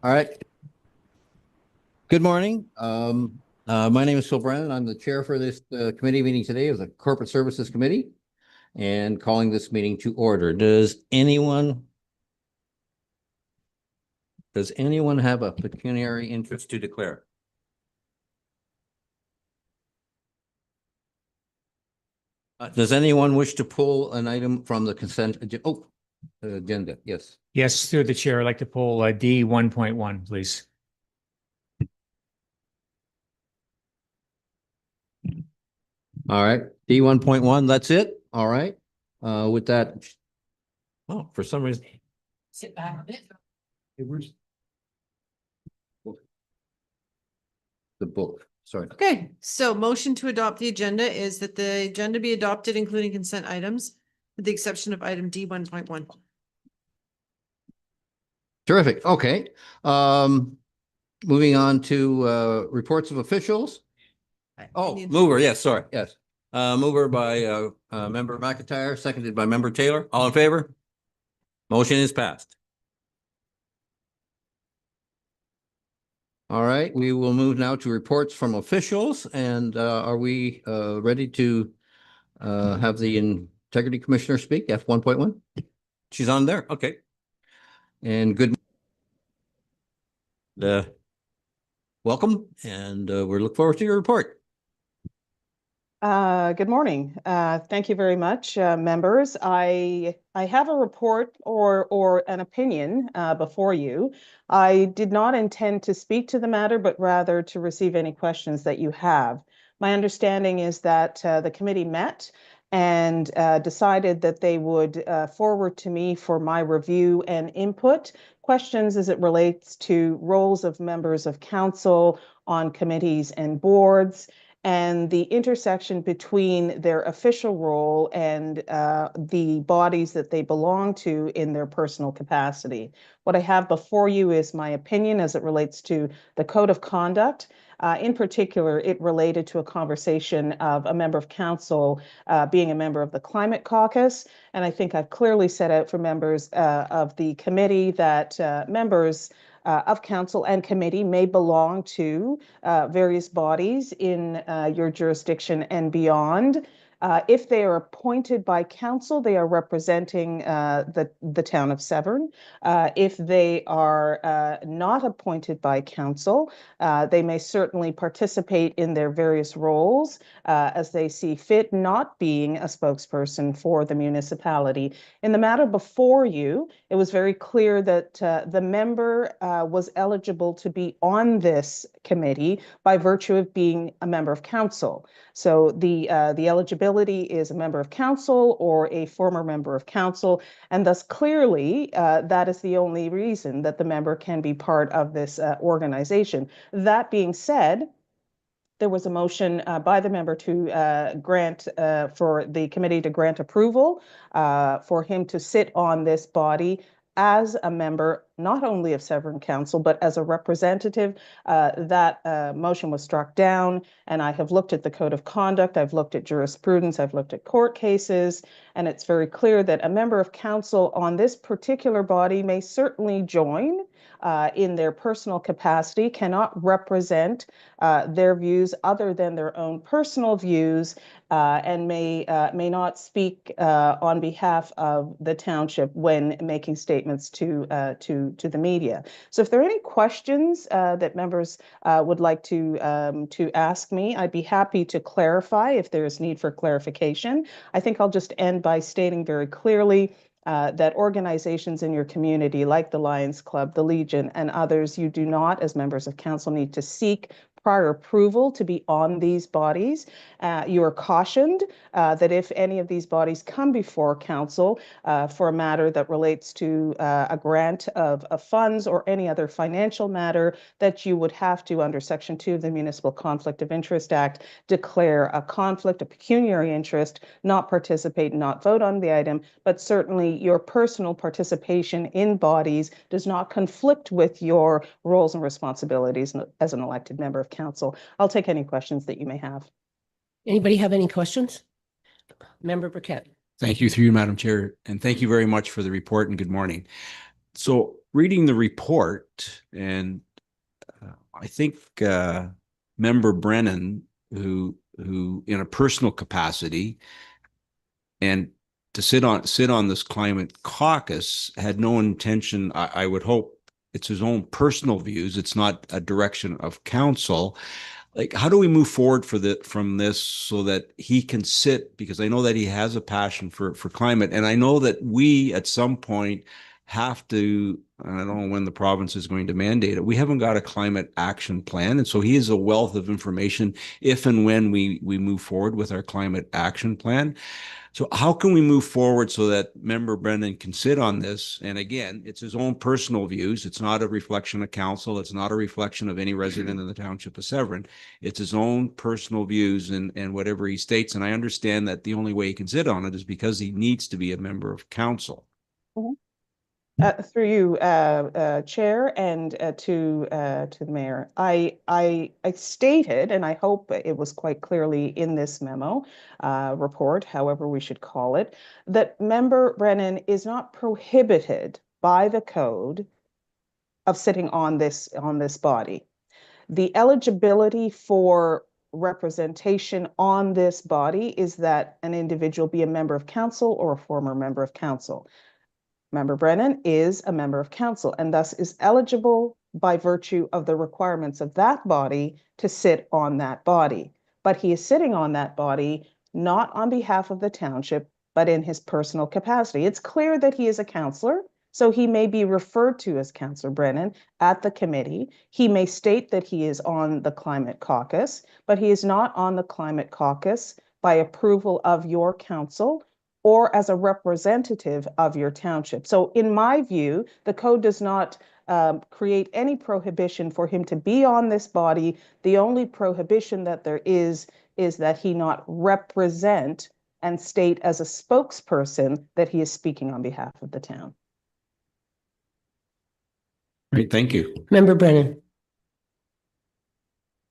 All right. Good morning. My name is Phil Brennan. I'm the chair for this committee meeting today of the Corporate Services Committee and calling this meeting to order. Does anyone have a pecuniary interest to declare? Does anyone wish to pull an item from the consent agenda? Yes. Yes, through the chair, I'd like to pull D 1.1, please. All right. D 1.1, that's it. All right. With that, for some reason. Sit back a bit. The book, sorry. Okay, so motion to adopt the agenda is that the agenda be adopted, including consent items, with the exception of item D 1.1. Terrific. Okay. Moving on to reports of officials. Oh, mover. Yes, sorry. Yes. Mover by member McIntyre, seconded by member Taylor. All in favor? Motion is passed. All right, we will move now to reports from officials. And are we ready to have the Integrity Commissioner speak? F 1.1? She's on there. Okay. And good. Welcome, and we look forward to your report. Good morning. Thank you very much, members. I have a report or an opinion before you. I did not intend to speak to the matter, but rather to receive any questions that you have. My understanding is that the committee met and decided that they would forward to me for my review and input questions as it relates to roles of members of council on committees and boards, and the intersection between their official role and the bodies that they belong to in their personal capacity. What I have before you is my opinion as it relates to the code of conduct. In particular, it related to a conversation of a member of council being a member of the Climate Caucus. And I think I've clearly set out for members of the committee that members of council and committee may belong to various bodies in your jurisdiction and beyond. If they are appointed by council, they are representing the town of Severn. If they are not appointed by council, they may certainly participate in their various roles as they see fit, not being a spokesperson for the municipality. In the matter before you, it was very clear that the member was eligible to be on this committee by virtue of being a member of council. So the eligibility is a member of council or a former member of council, and thus clearly that is the only reason that the member can be part of this organization. That being said, there was a motion by the member to grant for the committee to grant approval for him to sit on this body as a member, not only of Severn Council, but as a representative. That motion was struck down, and I have looked at the code of conduct, I've looked at jurisprudence, I've looked at court cases, and it's very clear that a member of council on this particular body may certainly join in their personal capacity, cannot represent their views other than their own personal views, and may not speak on behalf of the township when making statements to the media. So if there are any questions that members would like to ask me, I'd be happy to clarify if there is need for clarification. I think I'll just end by stating very clearly that organizations in your community, like the Lions Club, the Legion, and others, you do not, as members of council, need to seek prior approval to be on these bodies. You are cautioned that if any of these bodies come before council for a matter that relates to a grant of funds or any other financial matter, that you would have to, under Section 2 of the Municipal Conflict of Interest Act, declare a conflict, a pecuniary interest, not participate, not vote on the item, but certainly your personal participation in bodies does not conflict with your roles and responsibilities as an elected member of council. I'll take any questions that you may have. Anybody have any questions? Member Burkett. Thank you through you, Madam Chair, and thank you very much for the report and good morning. So reading the report, and I think Member Brennan, who in a personal capacity and to sit on this climate caucus, had no intention. I would hope it's his own personal views. It's not a direction of council. Like, how do we move forward from this so that he can sit? Because I know that he has a passion for climate, and I know that we at some point have to. I don't know when the province is going to mandate it. We haven't got a climate action plan, and so he is a wealth of information if and when we move forward with our climate action plan. So how can we move forward so that Member Brennan can sit on this? And again, it's his own personal views. It's not a reflection of council. It's not a reflection of any resident in the Township of Severn. It's his own personal views and whatever he states. And I understand that the only way he can sit on it is because he needs to be a member of council. Through you, Chair, and to the Mayor, I stated, and I hope it was quite clearly in this memo report, however we should call it, that Member Brennan is not prohibited by the code of sitting on this body. The eligibility for representation on this body is that an individual be a member of council or a former member of council. Member Brennan is a member of council and thus is eligible by virtue of the requirements of that body to sit on that body. But he is sitting on that body not on behalf of the township, but in his personal capacity. It's clear that he is a councillor, so he may be referred to as Councillor Brennan at the committee. He may state that he is on the climate caucus, but he is not on the climate caucus by approval of your council or as a representative of your township. So in my view, the code does not create any prohibition for him to be on this body. The only prohibition that there is that he not represent and state as a spokesperson that he is speaking on behalf of the town. Great, thank you. Member Brennan.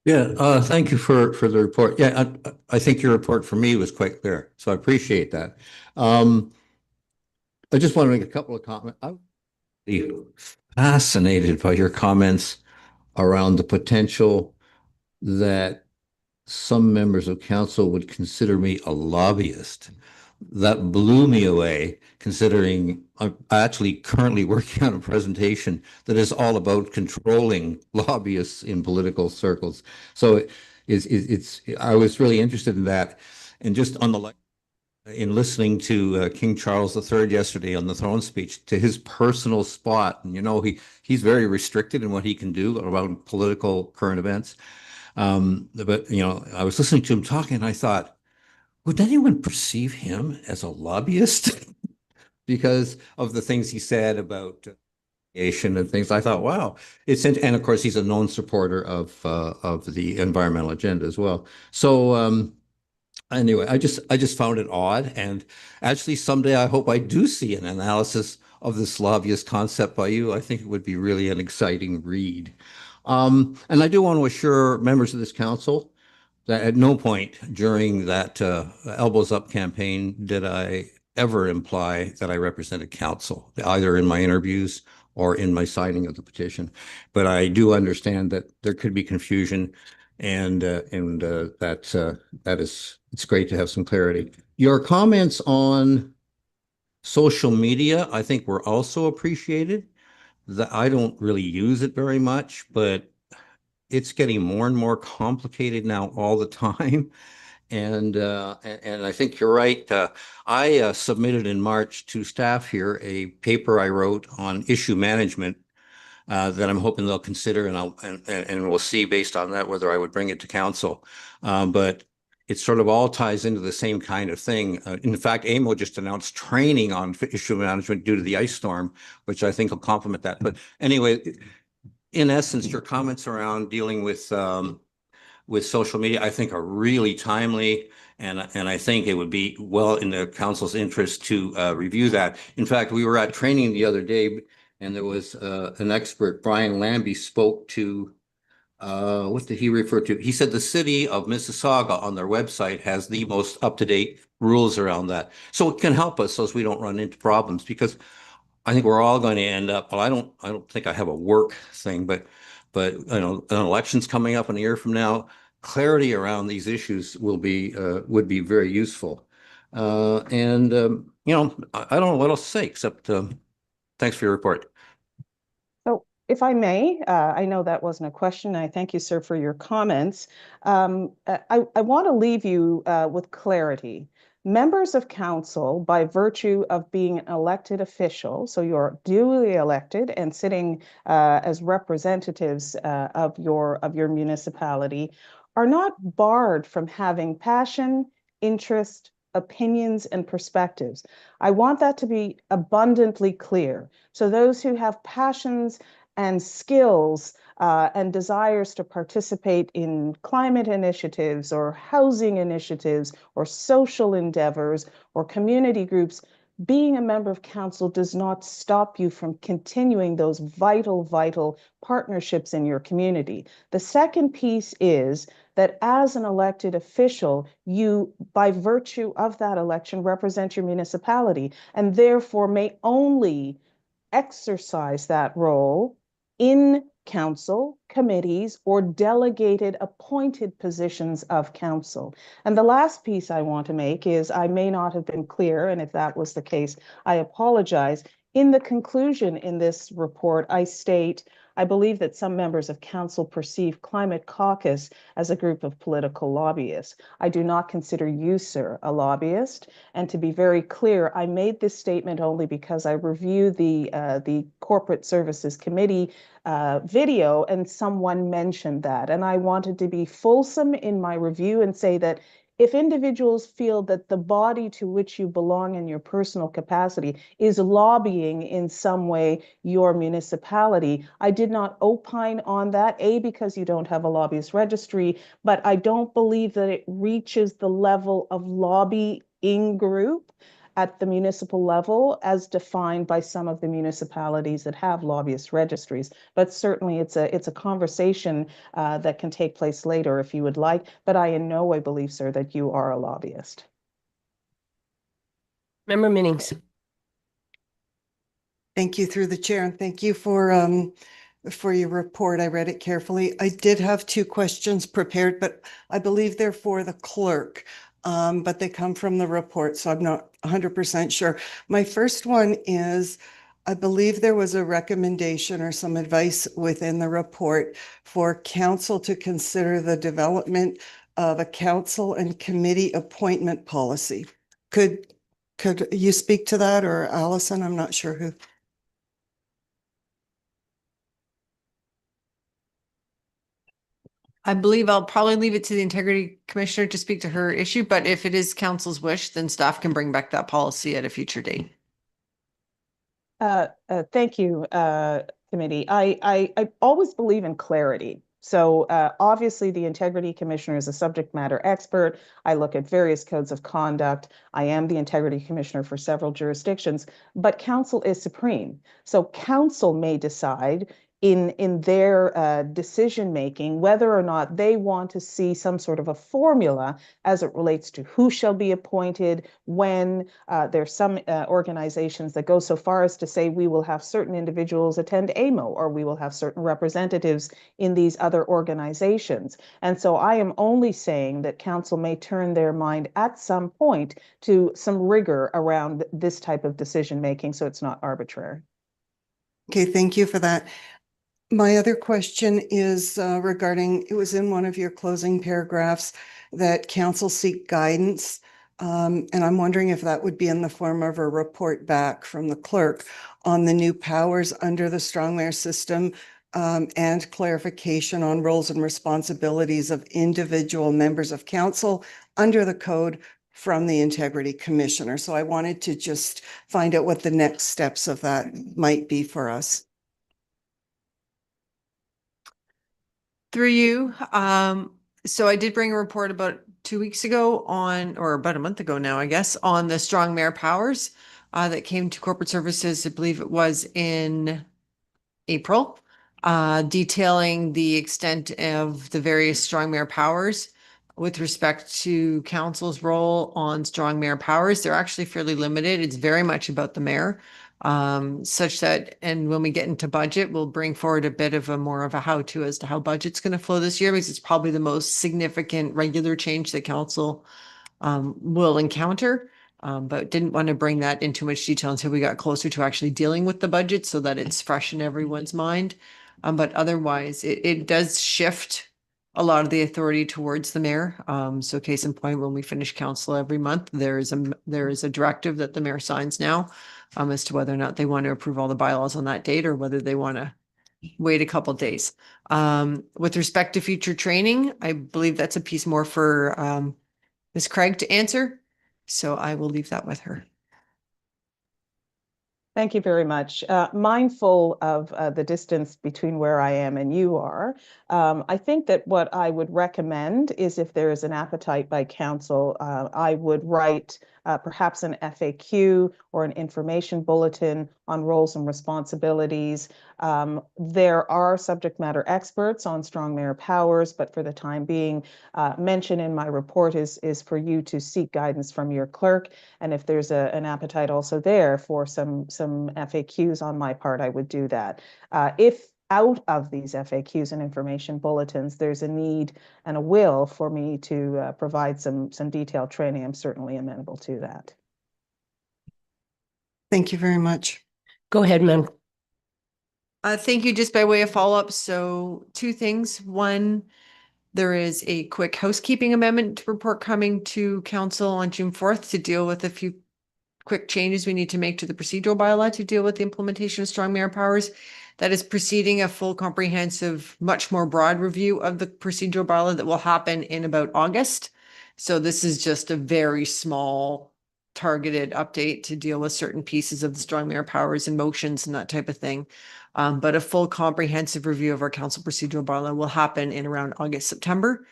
Yeah, thank you for the report. Yeah, I think your report for me was quite clear, so I appreciate that. I just want to make a couple of comments. I'm fascinated by your comments around the potential that some members of council would consider me a lobbyist. That blew me away, considering I'm actually currently working on a presentation that is all about controlling lobbyists in political circles. So I was really interested in that. And just on the in listening to King Charles III yesterday on the throne speech, to his personal spot, and he's very restricted in what he can do around political current events. But I was listening to him talking, and I thought, would anyone perceive him as a lobbyist because of the things he said about aviation and things? I thought, wow, and of course he's a known supporter of the environmental agenda as well. So anyway, I just found it odd, and actually someday I hope I do see an analysis of this lobbyist concept by you. I think it would be really an exciting read. And I do want to assure members of this council that at no point during that Elbows Up campaign did I ever imply that I represented council, either in my interviews or in my signing of the petition. But I do understand that there could be confusion, and it's great to have some clarity. Your comments on social media, I think, were also appreciated. I don't really use it very much, but it's getting more and more complicated now all the time. And I think you're right. I submitted in March to staff here a paper I wrote on issue management that I'm hoping they'll consider, and we'll see based on that whether I would bring it to council. But it sort of all ties into the same kind of thing. In fact, AMO just announced training on issue management due to the ice storm, which I think will complement that. But anyway, in essence, your comments around dealing with social media, I think, are really timely, and I think it would be well in the council's interest to review that. In fact, we were at training the other day, and there was an expert, Brian Lambie, spoke to what did he refer to? He said the city of Mississauga on their website has the most up-to-date rules around that, so it can help us so as we don't run into problems, because I think we're all going to end up, well, I don't think I have a work thing, but you know, an election's coming up in a year from now. Clarity around these issues would be very useful. You know, I don't know what else to say except thanks for your report. So if I may, I know that wasn't a question. I thank you, sir, for your comments. I want to leave you with clarity. Members of council, by virtue of being an elected official, so you're duly elected and sitting as representatives of your municipality, are not barred from having passion, interest, opinions, and perspectives. I want that to be abundantly clear. So those who have passions and skills and desires to participate in climate initiatives or housing initiatives or social endeavors or community groups, being a member of council does not stop you from continuing those vital partnerships in your community. The second piece is that as an elected official, you, by virtue of that election, represent your municipality and therefore may only exercise that role in council, committees, or delegated appointed positions of council. And the last piece I want to make is I may not have been clear, and if that was the case, I apologize. In the conclusion in this report, I state, I believe that some members of council perceive Climate Caucus as a group of political lobbyists. I do not consider you, sir, a lobbyist. And to be very clear, I made this statement only because I reviewed the Corporate Services Committee video and someone mentioned that. And I wanted to be fulsome in my review and say that if individuals feel that the body to which you belong in your personal capacity is lobbying in some way your municipality, I did not opine on that, A, because you don't have a lobbyist registry, but I don't believe that it reaches the level of lobbying group at the municipal level as defined by some of the municipalities that have lobbyist registries. But certainly it's a conversation that can take place later if you would like. But I in no way believe, sir, that you are a lobbyist. Member Minnings. Thank you through the chair, and thank you for your report. I read it carefully. I did have two questions prepared, but I believe they're for the clerk. But they come from the report, so I'm not 100% sure. My first one is, I believe there was a recommendation or some advice within the report for council to consider the development of a council and committee appointment policy. Could you speak to that, or Allison? I'm not sure who. I believe I'll probably leave it to the integrity commissioner to speak to her issue, but if it is council's wish, then staff can bring back that policy at a future date. Thank you, committee. I always believe in clarity. So obviously the integrity commissioner is a subject matter expert. I look at various codes of conduct. I am the integrity commissioner for several jurisdictions, but council is supreme. So council may decide in their decision making whether or not they want to see some sort of a formula as it relates to who shall be appointed when. There's some organizations that go so far as to say we will have certain individuals attend AMO, or we will have certain representatives in these other organizations. And so I am only saying that council may turn their mind at some point to some rigor around this type of decision making, so it's not arbitrary. Okay, thank you for that. My other question is regarding, it was in one of your closing paragraphs that council seek guidance. And I'm wondering if that would be in the form of a report back from the clerk on the new powers under the strong mayor system and clarification on roles and responsibilities of individual members of council under the code from the integrity commissioner. So I wanted to just find out what the next steps of that might be for us. Through you. So I did bring a report about 2 weeks ago or about a month ago now, I guess, on the strong mayor powers that came to corporate services. I believe it was in April, detailing the extent of the various strong mayor powers with respect to council's role on strong mayor powers. They're actually fairly limited. It's very much about the mayor. such that, and when we get into budget, we'll bring forward a bit of a more of a how-to as to how budget's going to flow this year, because it's probably the most significant regular change that council will encounter. But didn't want to bring that into much detail until we got closer to actually dealing with the budget so that it's fresh in everyone's mind. But otherwise, it does shift a lot of the authority towards the mayor. So case in point, when we finish council every month, there is a directive that the mayor signs now as to whether or not they want to approve all the bylaws on that date or whether they want to wait a couple days. With respect to future training, I believe that's a piece more for Ms. Craig to answer. So I will leave that with her. Thank you very much. Mindful of the distance between where I am and you are, I think that what I would recommend is if there is an appetite by council, I would write perhaps an FAQ or an information bulletin on roles and responsibilities. There are subject matter experts on strong mayor powers, but for the time being, mention in my report is for you to seek guidance from your clerk. And if there's an appetite also there for some FAQs on my part, I would do that. If out of these FAQs and information bulletins, there's a need and a will for me to provide some detailed training, I'm certainly amenable to that. Thank you very much. Go ahead, ma'am. Thank you. Just by way of follow-up. So 2 things. One, there is a quick housekeeping amendment report coming to council on June 4th to deal with a few quick changes we need to make to the procedural bylaw to deal with the implementation of strong mayor powers. That is preceding a full comprehensive, much more broad review of the procedural bylaw that will happen in about August. So this is just a very small targeted update to deal with certain pieces of the strong mayor powers and motions and that type of thing. But a full comprehensive review of our council procedural bylaw will happen in around August, September.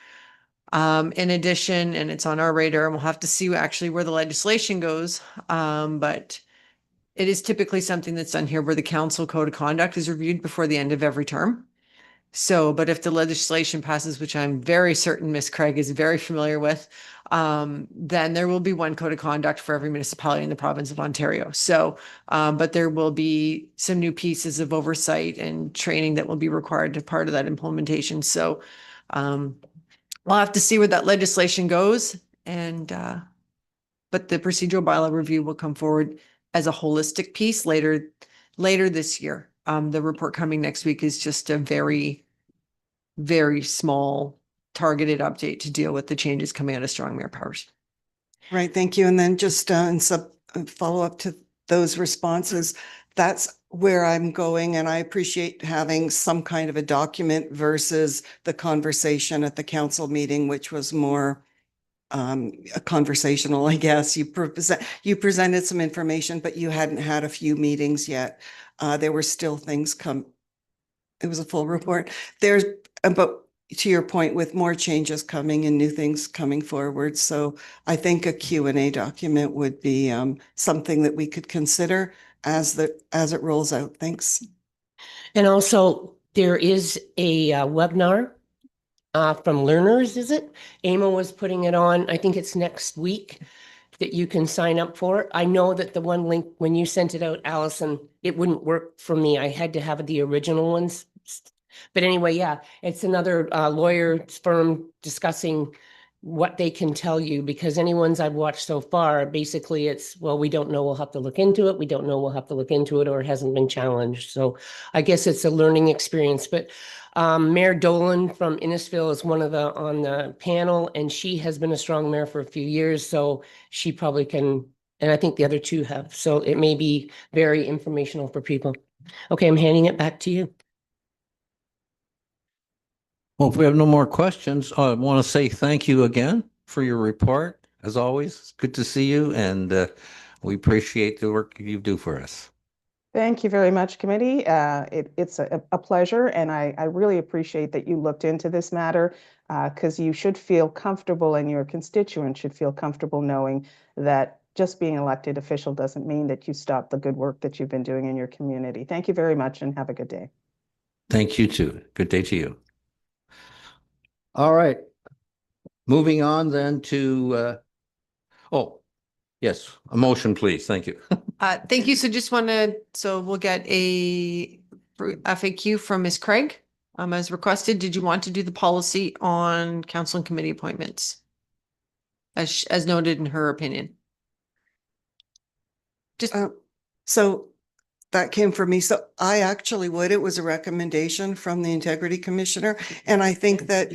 In addition, and it's on our radar, and we'll have to see actually where the legislation goes. But it is typically something that's done here where the council code of conduct is reviewed before the end of every term. So, but if the legislation passes, which I'm very certain Ms. Craig is very familiar with, then there will be one code of conduct for every municipality in the province of Ontario. So, but there will be some new pieces of oversight and training that will be required to part of that implementation. So, we'll have to see where that legislation goes. And, but the procedural bylaw review will come forward as a holistic piece later this year. The report coming next week is just a very, very small targeted update to deal with the changes coming out of strong mayor powers. Right, thank you. And then just in follow up to those responses, that's where I'm going. And I appreciate having some kind of a document versus the conversation at the council meeting, which was more a conversational, I guess. You presented some information, but you hadn't had a few meetings yet. There were still things it was a full report. There's about, to your point, with more changes coming and new things coming forward. So I think a Q&A document would be something that we could consider as it rolls out. Thanks. And also, there is a webinar from learners, is it? AMO was putting it on. I think it's next week that you can sign up for. I know that the one link, when you sent it out, Allison, it wouldn't work for me. I had to have the original ones. But anyway, yeah, it's another lawyer's firm discussing what they can tell you, because any ones I've watched so far, basically it's, well, we don't know, we'll have to look into it. We don't know, we'll have to look into it, or it hasn't been challenged. So I guess it's a learning experience. But Mayor Dolan from Innisfil is one of on the panel, and she has been a strong mayor for a few years. So she probably can, and I think the other 2 have. So it may be very informational for people. Okay, I'm handing it back to you. Well, if we have no more questions, I want to say thank you again for your report. As always, it's good to see you, and we appreciate the work you do for us. Thank you very much, committee. It's a pleasure, and I really appreciate that you looked into this matter, because you should feel comfortable, and your constituents should feel comfortable knowing that just being elected official doesn't mean that you stop the good work that you've been doing in your community. Thank you very much, and have a good day. Thank you too. Good day to you. All right. Moving on then to, oh, yes, a motion, please. Thank you. Thank you. So just so we'll get a FAQ from Ms. Craig, as requested. Did you want to do the policy on council and committee appointments? As noted in her opinion. Just, So that came from me. So I actually would. It was a recommendation from the Integrity Commissioner. And I think that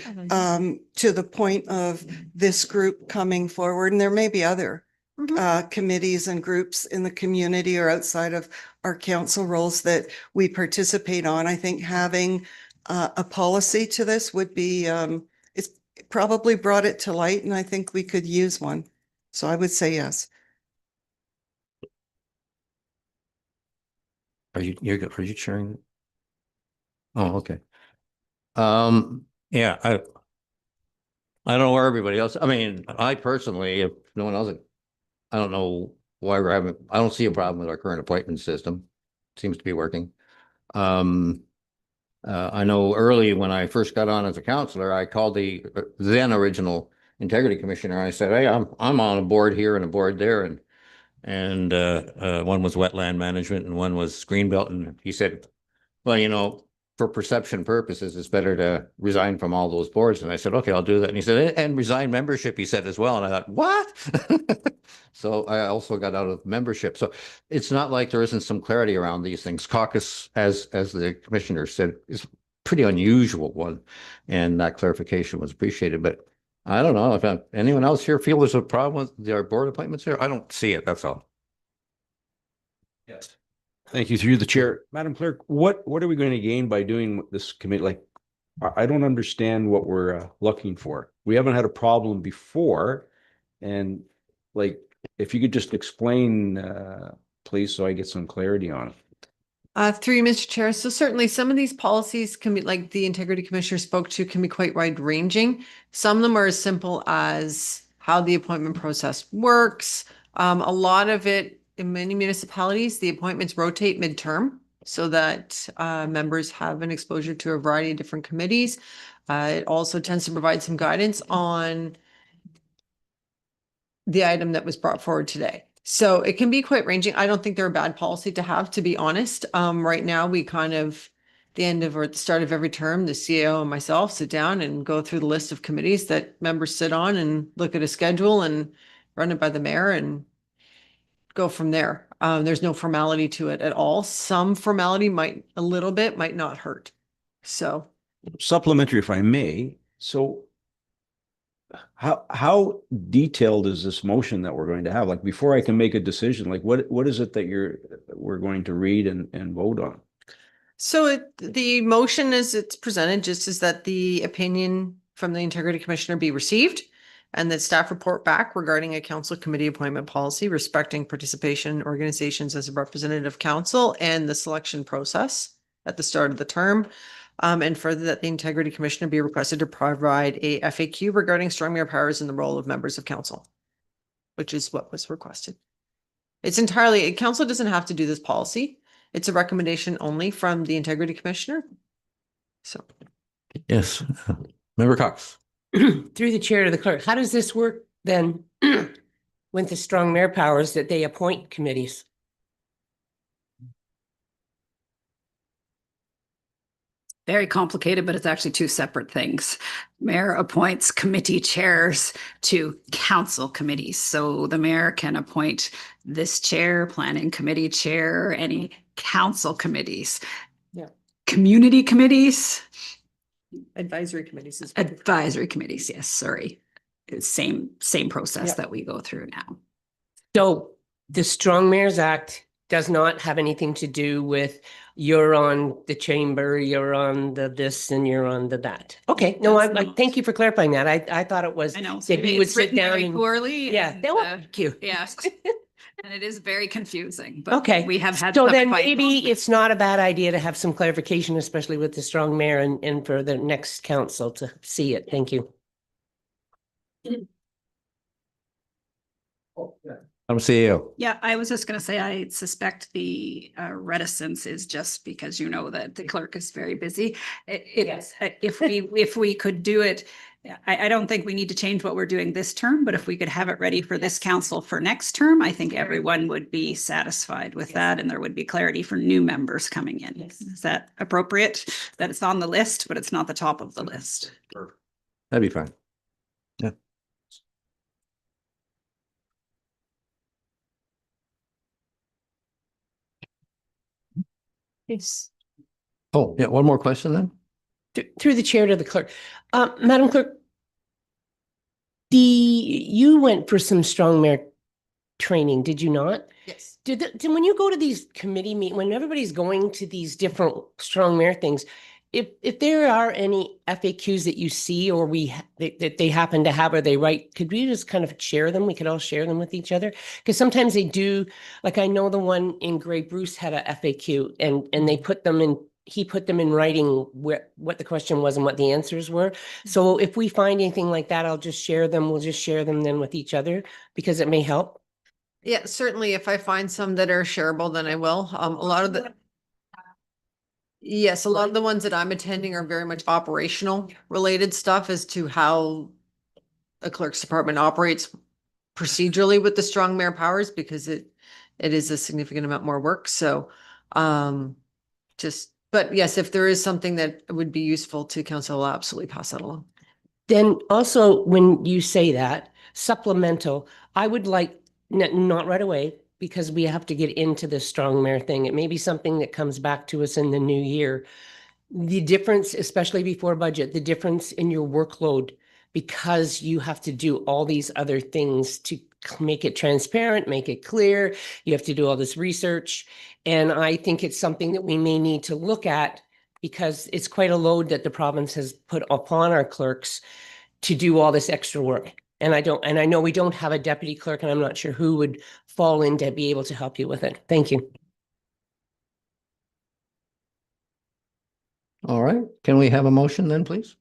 to the point of this group coming forward, and there may be other committees and groups in the community or outside of our council roles that we participate on. I think having a policy to this would be, it's probably brought it to light, and I think we could use one. So I would say yes. Are you sharing? Oh, okay. Yeah, I don't know where everybody else, I mean, I personally, if no one else, I don't know why I don't see a problem with our current appointment system. Seems to be working. I know early when I first got on as a counselor, I called the then original Integrity Commissioner. I said, "Hey, I'm on a board here and a board there, and one was wetland management and one was greenbelt." And he said, "Well, you know, for perception purposes, it's better to resign from all those boards." And I said, "Okay, I'll do that." And he said, "And resign membership," he said as well. And I thought, what? So I also got out of membership. So it's not like there isn't some clarity around these things. Caucus, as the commissioner said, is pretty unusual one. And that clarification was appreciated. But I don't know if anyone else here feel there's a problem with our board appointments here. I don't see it. That's all. Yes. Thank you. Through the chair. Madam Clerk, what are we going to gain by doing this committee? Like, I don't understand what we're looking for. We haven't had a problem before. And like, if you could just explain, please, so I get some clarity on it. through you, Mr. Chair. So certainly some of these policies can be, like the Integrity Commissioner spoke to, can be quite wide ranging. Some of them are as simple as how the appointment process works. A lot of it, in many municipalities, the appointments rotate midterm so that members have an exposure to a variety of different committees. It also tends to provide some guidance on the item that was brought forward today. So it can be quite ranging. I don't think they're a bad policy to have, to be honest. Right now, we kind of, the end of or at the start of every term, the CEO and myself sit down and go through the list of committees that members sit on and look at a schedule and run it by the mayor and go from there. There's no formality to it at all. Some formality might not hurt. So Supplementary, if I may. So how detailed is this motion that we're going to have? Like, before I can make a decision, like what is it that we're going to read and vote on? So the motion as it's presented just is that the opinion from the Integrity Commissioner be received and that staff report back regarding a council committee appointment policy respecting participation in organizations as a representative of council and the selection process at the start of the term. And further, that the Integrity Commissioner be requested to provide a FAQ regarding strong mayor powers and the role of members of council, which is what was requested. It's entirely, council doesn't have to do this policy. It's a recommendation only from the Integrity Commissioner. So. Yes. Member Cox. Through the chair to the clerk, how does this work then with the strong mayor powers that they appoint committees? Very complicated, but it's actually two separate things. Mayor appoints committee chairs to council committees. So the mayor can appoint this chair, planning committee chair, any council committees. Yeah. Community committees. Advisory committees. Advisory committees, yes, sorry. It's same process that we go through now. So the Strong Mayors Act does not have anything to do with you're on the chamber, you're on the this, and you're on the that. Okay, no, I thank you for clarifying that. I thought it was. I know. That he would It's sit written down very and poorly. yeah, and, thank you. Yeah. And it is very confusing, but Okay, we have had so some then fight. maybe it's not a bad idea to have some clarification, especially with the strong mayor and for the next council to see it. Thank you. I'm CEO. Yeah, I was just going to say, I suspect the reticence is just because you know that the clerk is very busy. Yes. If we could do it, I don't think we need to change what we're doing this term, but if we could have it ready for this council for next term, I think everyone would be satisfied with that, and there would be clarity for new members coming in. Yes. Is that appropriate? That it's on the list, but it's not the top of the list. That'd be fine. Yeah. Yes. Oh, yeah, one more question then? Through the chair to the clerk. Madam Clerk, you went for some strong mayor training, did you not? Yes. Did when you go to these committee when everybody's going to these different strong mayor things, if there are any FAQs that you see or that they happen to have or they write, could we just kind of share them? We could all share them with each other, because sometimes they do. Like I know the one in Grey Bruce had a FAQ, and they put them in. He put them in writing what the question was and what the answers were. So if we find anything like that, I'll just share them. We'll just share them then with each other because it may help. Yeah, certainly if I find some that are shareable, then I will. A lot of the, yes, a lot of the ones that I'm attending are very much operational related stuff as to how the clerk's department operates procedurally with the strong mayor powers, because it is a significant amount more work. So, but yes, if there is something that would be useful to council, I'll absolutely pass that along. Then also, when you say that, supplemental, I would like, not right away, because we have to get into the strong mayor thing. It may be something that comes back to us in the new year. The difference, especially before budget, the difference in your workload, because you have to do all these other things to make it transparent, make it clear. You have to do all this research. And I think it's something that we may need to look at, because it's quite a load that the province has put upon our clerks to do all this extra work. And I know we don't have a deputy clerk, and I'm not sure who would fall in to be able to help you with it. Thank you. All right. Can we have a motion then, please?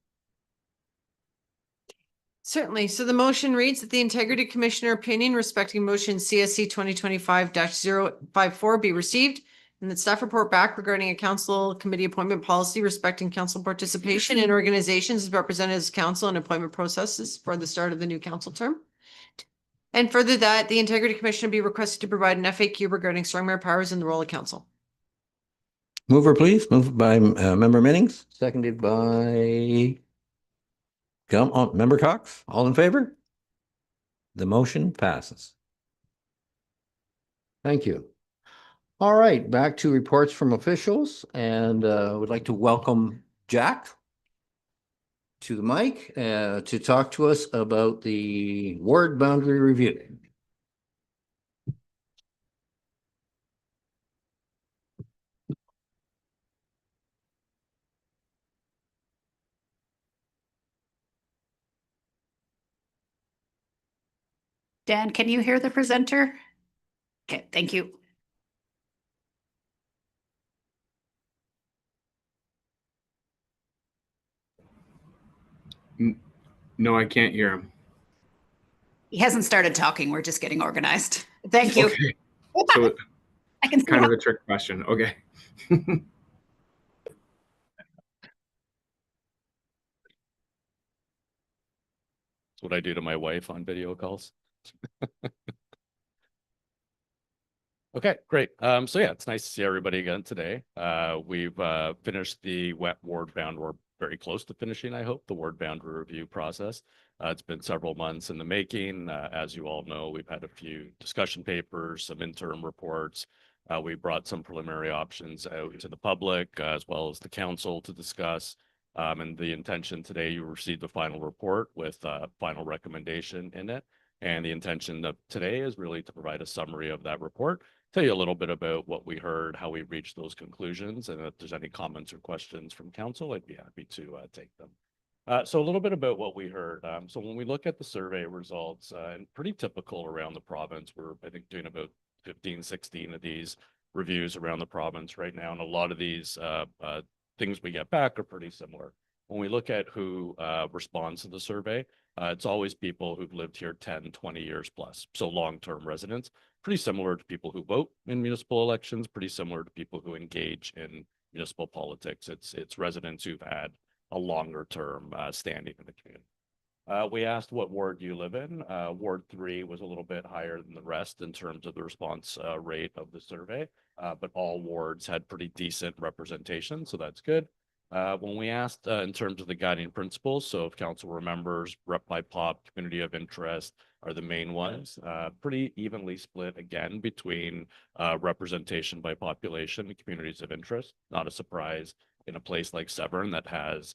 Certainly. So the motion reads that the Integrity Commissioner opinion respecting motion CSC 2025-054 be received, and that staff report back regarding a council committee appointment policy respecting council participation in organizations as represented as council and appointment processes for the start of the new council term. And further, that the Integrity Commissioner be requested to provide an FAQ regarding strong mayor powers and the role of council. Mover, please. Moved by Member Minnings, seconded by Member Cox. All in favor? The motion passes. Thank you. All right, back to reports from officials, and would like to welcome Jack to the mic to talk to us about the ward boundary review. Dan, can you hear the presenter? Okay, thank you. No, I can't hear him. He hasn't started talking. We're just getting organized. Thank you. Okay. So I can see kind of how- a trick question. Okay. That's what I do to my wife on video calls. Okay, great. So yeah, it's nice to see everybody again today. We've finished the wet ward bound. We're very close to finishing, I hope, the ward boundary review process. It's been several months in the making. As you all know, we've had a few discussion papers, some interim reports. We brought some preliminary options out to the public as well as the council to discuss. And the intention today, you received the final report with a final recommendation in it. And the intention of today is really to provide a summary of that report, tell you a little bit about what we heard, how we reached those conclusions, and if there's any comments or questions from council, I'd be happy to take them. So a little bit about what we heard. So when we look at the survey results, and pretty typical around the province, we're, I think, doing about 15, 16 of these reviews around the province right now. And a lot of these things we get back are pretty similar. When we look at who responds to the survey, it's always people who've lived here 10, 20 years plus. So long-term residents, pretty similar to people who vote in municipal elections, pretty similar to people who engage in municipal politics. It's residents who've had a longer term standing in the community. We asked what ward you live in. Ward 3 was a little bit higher than the rest in terms of the response rate of the survey, but all wards had pretty decent representation, so that's good. When we asked in terms of the guiding principles, so if council remembers, rep by pop, community of interest are the main ones, pretty evenly split again between representation by population and communities of interest. Not a surprise in a place like Severn that has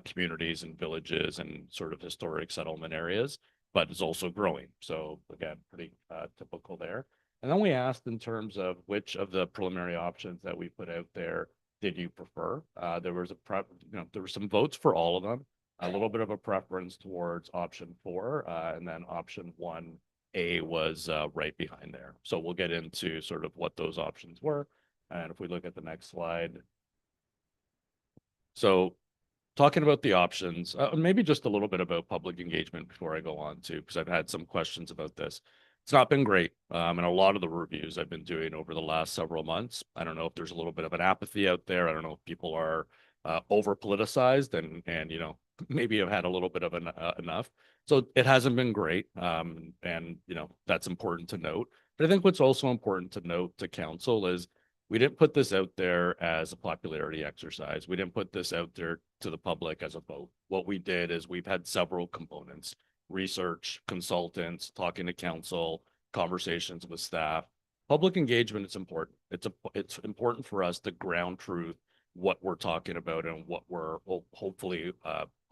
communities and villages and sort of historic settlement areas, but is also growing. So again, pretty typical there. And then we asked in terms of which of the preliminary options that we put out there did you prefer? There was there were some votes for all of them, a little bit of a preference towards option 4, and then option 1A was right behind there. So we'll get into sort of what those options were. And if we look at the next slide. So talking about the options, maybe just a little bit about public engagement before I go on to, because I've had some questions about this. It's not been great. And a lot of the reviews I've been doing over the last several months, I don't know if there's a little bit of an apathy out there. I don't know if people are over politicized and, you know, maybe have had a little bit of enough. So it hasn't been great. And, you know, that's important to note. But I think what's also important to note to council is we didn't put this out there as a popularity exercise. We didn't put this out there to the public as a vote. What we did is we've had several components: research, consultants, talking to council, conversations with staff. Public engagement is important. It's important for us to ground truth what we're talking about and what we're hopefully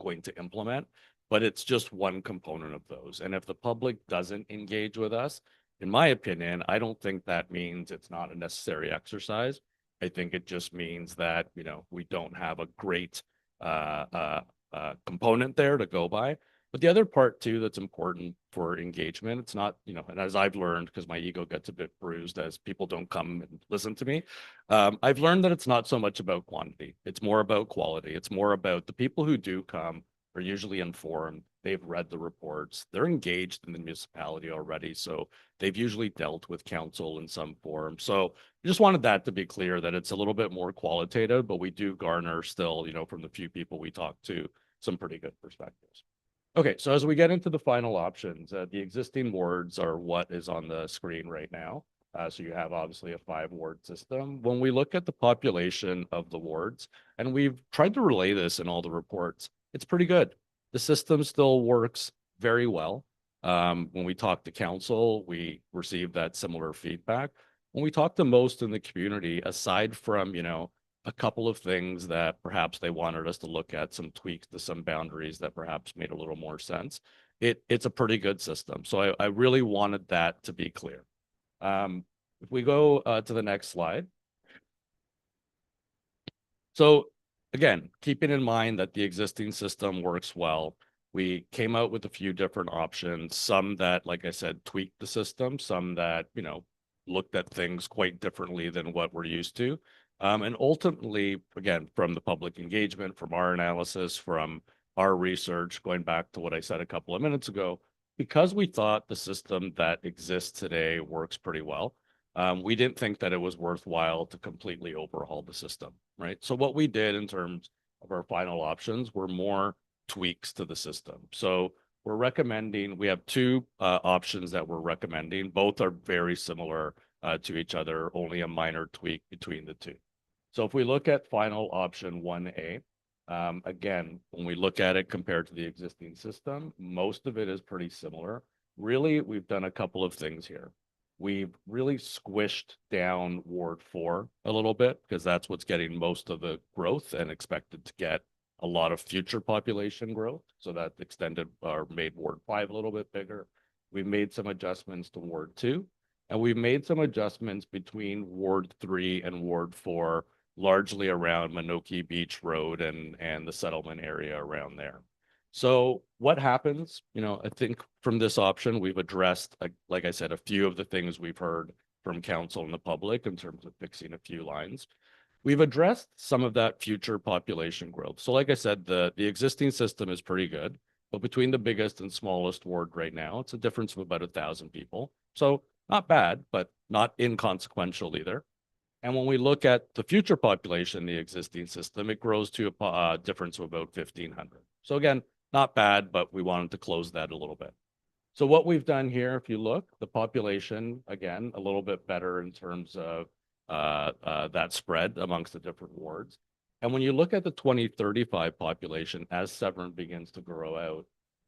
going to implement. But it's just one component of those. And if the public doesn't engage with us, in my opinion, I don't think that means it's not a necessary exercise. I think it just means that, you know, we don't have a great component there to go by. But the other part too that's important for engagement, it's not, you know, and as I've learned, because my ego gets a bit bruised as people don't come and listen to me, I've learned that it's not so much about quantity. It's more about quality. It's more about the people who do come are usually informed. They've read the reports. They're engaged in the municipality already. So they've usually dealt with council in some form. So I just wanted that to be clear that it's a little bit more qualitative, but we do garner still, you know, from the few people we talk to, some pretty good perspectives. Okay, so as we get into the final options, the existing wards are what is on the screen right now. So you have obviously a 5-ward system. When we look at the population of the wards, and we've tried to relay this in all the reports, it's pretty good. The system still works very well. When we talk to council, we receive that similar feedback. When we talk to most in the community, aside from, you know, a couple of things that perhaps they wanted us to look at, some tweaks to some boundaries that perhaps made a little more sense, it's a pretty good system. So I really wanted that to be clear. If we go to the next slide. So again, keeping in mind that the existing system works well, we came out with a few different options, some that, like I said, tweaked the system, some that, you know, looked at things quite differently than what we're used to. And ultimately, again, from the public engagement, from our analysis, from our research, going back to what I said a couple of minutes ago, because we thought the system that exists today works pretty well, we didn't think that it was worthwhile to completely overhaul the system, right? So what we did in terms of our final options were more tweaks to the system. So we're recommending, we have 2 options that we're recommending. Both are very similar to each other, only a minor tweak between the 2. So if we look at final option 1A, again, when we look at it compared to the existing system, most of it is pretty similar. Really, we've done a couple of things here. We've really squished down Ward 4 a little bit because that's what's getting most of the growth and expected to get a lot of future population growth. So that extended or made Ward 5 a little bit bigger. We've made some adjustments to Ward 2, and we've made some adjustments between Ward 3 and Ward 4, largely around Minoki Beach Road and the settlement area around there. So what happens, you know, I think from this option, we've addressed, like I said, a few of the things we've heard from council and the public in terms of fixing a few lines. We've addressed some of that future population growth. So like I said, the existing system is pretty good. But between the biggest and smallest ward right now, it's a difference of about 1,000 people. So not bad, but not inconsequential either. And when we look at the future population, the existing system, it grows to a difference of about 1,500. So again, not bad, but we wanted to close that a little bit. So what we've done here, if you look, the population, again, a little bit better in terms of that spread amongst the different wards. And when you look at the 2035 population, as Severn begins to grow out,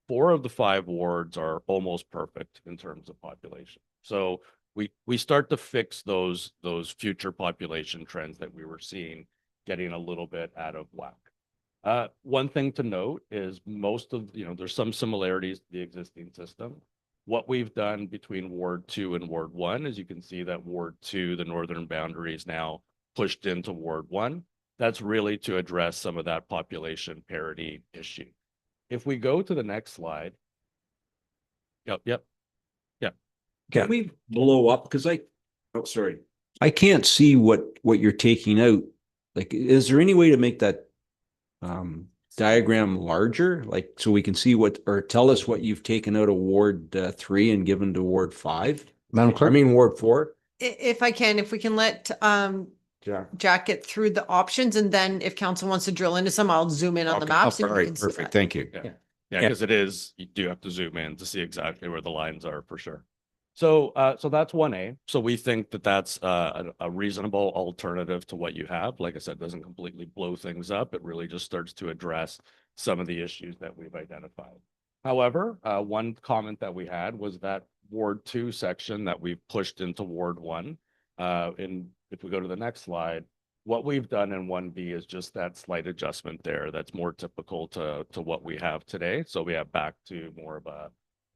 4 of the 5 wards are almost perfect in terms of population. So we start to fix those future population trends that we were seeing getting a little bit out of whack. One thing to note is most of, there's some similarities to the existing system. What we've done between Ward 2 and Ward 1 is you can see that Ward 2, the northern boundary, is now pushed into Ward 1. That's really to address some of that population parity issue. If we go to the next slide. Yep. Can we blow up? Because I can't see what you're taking out. Like, is there any way to make that diagram larger? Like, so we can see or tell us what you've taken out of Ward 3 and given to Ward 5? Madam Clerk? Ward 4? If we can let Jack get through the options, and then if council wants to drill into some, I'll zoom in on the maps. All and you right, can see perfect. that. Thank you. Yeah, because you do have to zoom in to see exactly where the lines are for sure. So that's 1A. So we think that that's a reasonable alternative to what you have. Like I said, doesn't completely blow things up. It really just starts to address some of the issues that we've identified. However, one comment that we had was that Ward 2 section that we've pushed into Ward 1. If we go to the next slide, what we've done in 1B is just that slight adjustment there. That's more typical to what we have today. So we have back to more of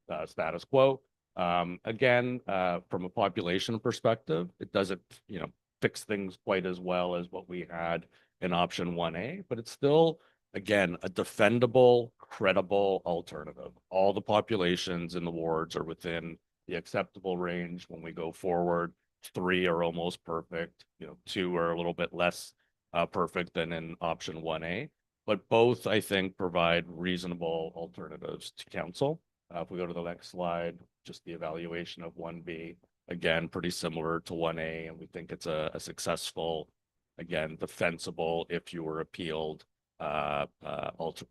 a status quo. Again, from a population perspective, it doesn't, fix things quite as well as what we had in option 1A, but it's still, again, a defendable, credible alternative. All the populations in the wards are within the acceptable range. When we go forward, 3 are almost perfect, 2 are a little bit less perfect than in option 1A, but both, I think, provide reasonable alternatives to council. If we go to the next slide, just the evaluation of 1B, again, pretty similar to 1A, and we think it's a successful, again, defensible if you were appealed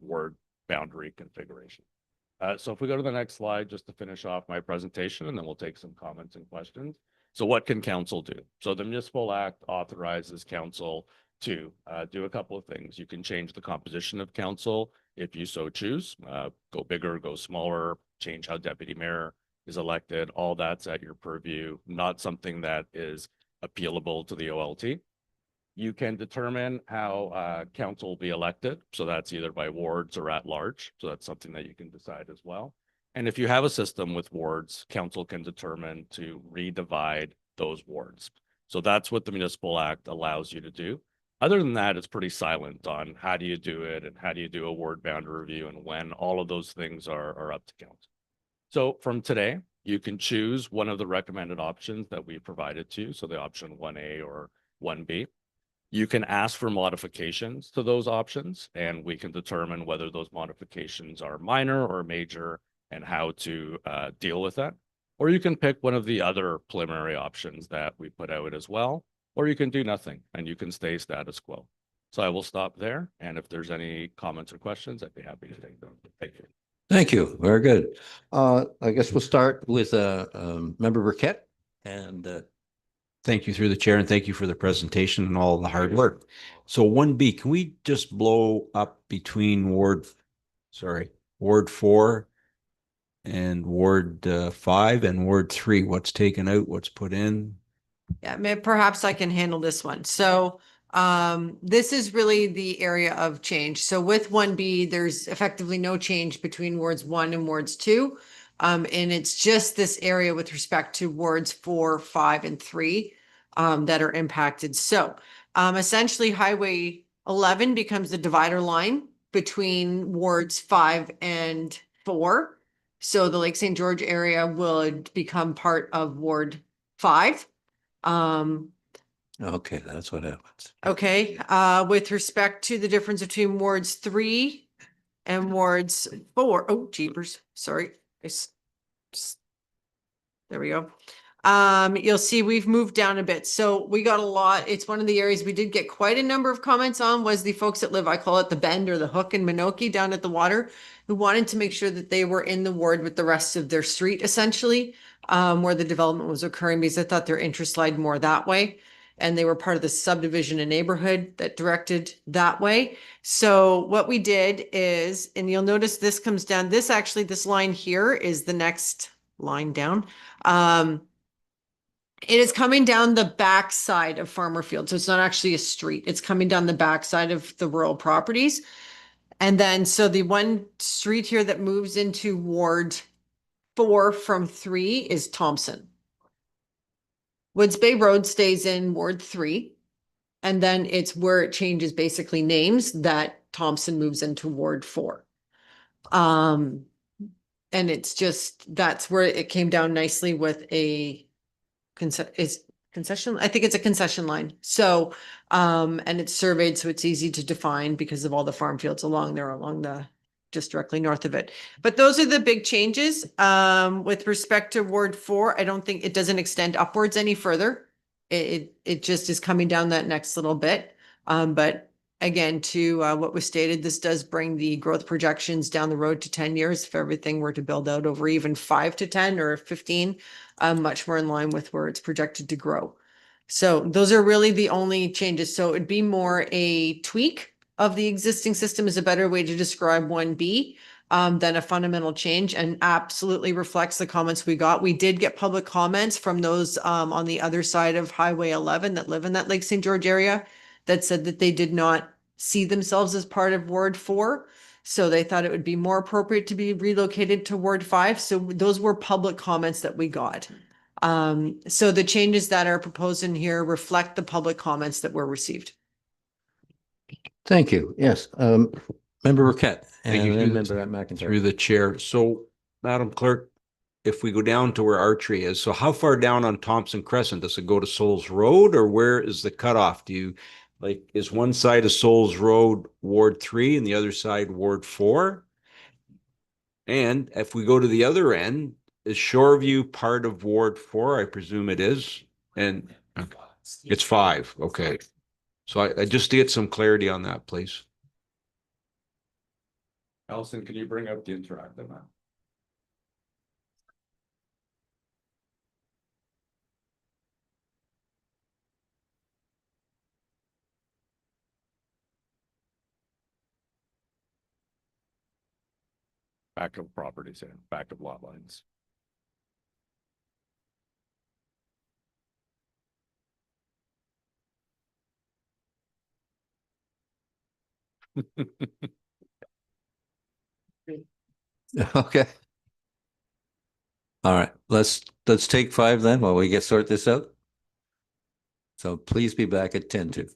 word boundary configuration. So if we go to the next slide, just to finish off my presentation, and then we'll take some comments and questions. So what can council do? So the Municipal Act authorizes council to do a couple of things. You can change the composition of council if you so choose, go bigger, go smaller, change how deputy mayor is elected. All that's at your purview, not something that is appealable to the OLT. You can determine how council will be elected. So that's either by wards or at large. So that's something that you can decide as well. And if you have a system with wards, council can determine to redivide those wards. So that's what the Municipal Act allows you to do. Other than that, it's pretty silent on how do you do it and how do you do a ward boundary review and when. All of those things are up to council. So from today, you can choose one of the recommended options that we provided to you. So the option 1A or 1B. You can ask for modifications to those options, and we can determine whether those modifications are minor or major and how to deal with that. Or you can pick one of the other preliminary options that we put out as well, or you can do nothing and you can stay status quo. So I will stop there. And if there's any comments or questions, I'd be happy to take them. Thank you. Thank you. Very good. I guess we'll start with Member Burkett. And thank you through the chair, and thank you for the presentation and all the hard work. So 1B, can we just blow up between Ward 4 and Ward 5 and Ward 3? What's taken out? What's put in? Yeah, perhaps I can handle this one. So this is really the area of change. So with 1B, there's effectively no change between wards 1 and wards 2. And it's just this area with respect to wards 4, 5, and 3 that are impacted. So essentially Highway 11 becomes the divider line between wards 5 and 4. So the Lake St. George area will become part of Ward 5. okay, that's what happens. Okay, with respect to the difference between wards 3 and wards 4. Oh, jeepers, sorry. There we go. You'll see we've moved down a bit. So we got a lot. It's one of the areas we did get quite a number of comments on was the folks that live, I call it the Bend or the Hook in Minoki down at the water, who wanted to make sure that they were in the ward with the rest of their street, essentially, where the development was occurring, because I thought their interest lied more that way. And they were part of the subdivision and neighborhood that directed that way. So what we did is, and you'll notice this comes down, this line here is the next line down. It is coming down the back side of Farmer Field. So it's not actually a street. It's coming down the back side of the rural properties. And then, so the one street here that moves into Ward 4 from 3 is Thompson. Woods Bay Road stays in Ward 3. And then it's where it changes basically names that Thompson moves into Ward 4. And it's just, that's where it came down nicely with a concession. I think it's a concession line. So, and it's surveyed, so it's easy to define because of all the farm fields along there, just directly north of it. But those are the big changes. With respect to Ward 4, I don't think it doesn't extend upwards any further. It just is coming down that next little bit. But again, to what was stated, this does bring the growth projections down the road to 10 years. If everything were to build out over even 5 to 10 or 15, much more in line with where it's projected to grow. So those are really the only changes. So it'd be more a tweak of the existing system is a better way to describe 1B than a fundamental change, and absolutely reflects the comments we got. We did get public comments from those on the other side of Highway 11 that live in that Lake St. George area that said that they did not see themselves as part of Ward 4. So they thought it would be more appropriate to be relocated to Ward 5. So those were public comments that we got. So the changes that are proposed in here reflect the public comments that were received. Thank you. Yes. Member Burkett Thank and you. then Member McIntyre. Through the chair. So, Madam Clerk, if we go down to where Archery is, so how far down on Thompson Crescent? Does it go to Souls Road, or where is the cutoff? Is one side of Souls Road Ward 3 and the other side Ward 4? And if we go to the other end, is Shoreview part of Ward 4? I presume it is. And it's 5. Okay. So I just to get some clarity on that, please. Allison, can you bring up the interactive map? Back of properties and back of lot lines. Okay. All right, let's take 5 then while we sort this out. So please be back at 10 to.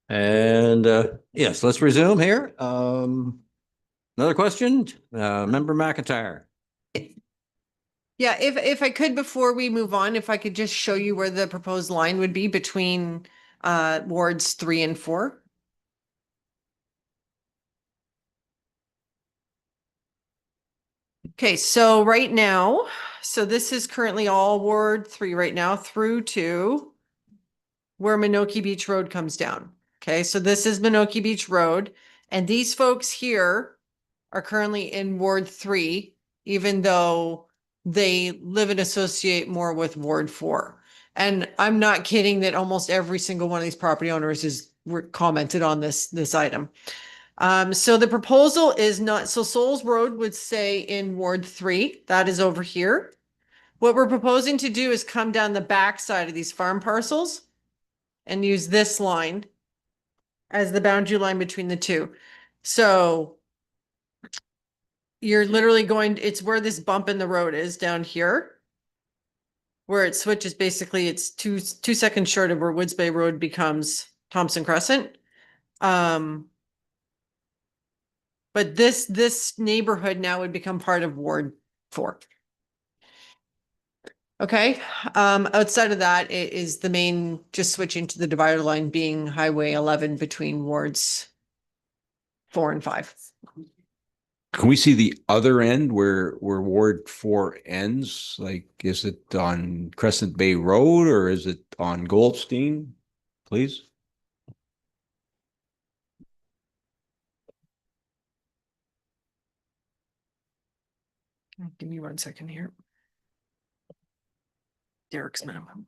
And yes, let's resume here. Another question, Member McIntyre. Yeah, if I could, before we move on, if I could just show you where the proposed line would be between wards 3 and 4. Okay, so right now, so this is currently all Ward 3 right now through to where Minoki Beach Road comes down. Okay, so this is Minoki Beach Road, and these folks here are currently in Ward 3, even though they live and associate more with Ward 4. And I'm not kidding that almost every single one of these property owners is commented on this item. So the proposal is not, so Souls Road would say in Ward 3, that is over here. What we're proposing to do is come down the back side of these farm parcels and use this line as the boundary line between the two. So you're literally going, it's where this bump in the road is down here, where it switches. Basically, it's two seconds short of where Woods Bay Road becomes Thompson Crescent. But this neighborhood now would become part of Ward 4. Okay, outside of that, it is the main, just switching to the divider line being Highway 11 between wards 4 and 5. Can we see the other end where Ward 4 ends? Like, is it on Crescent Bay Road or is it on Goldstein? Please. Give me 1 second here. Derek's minimum.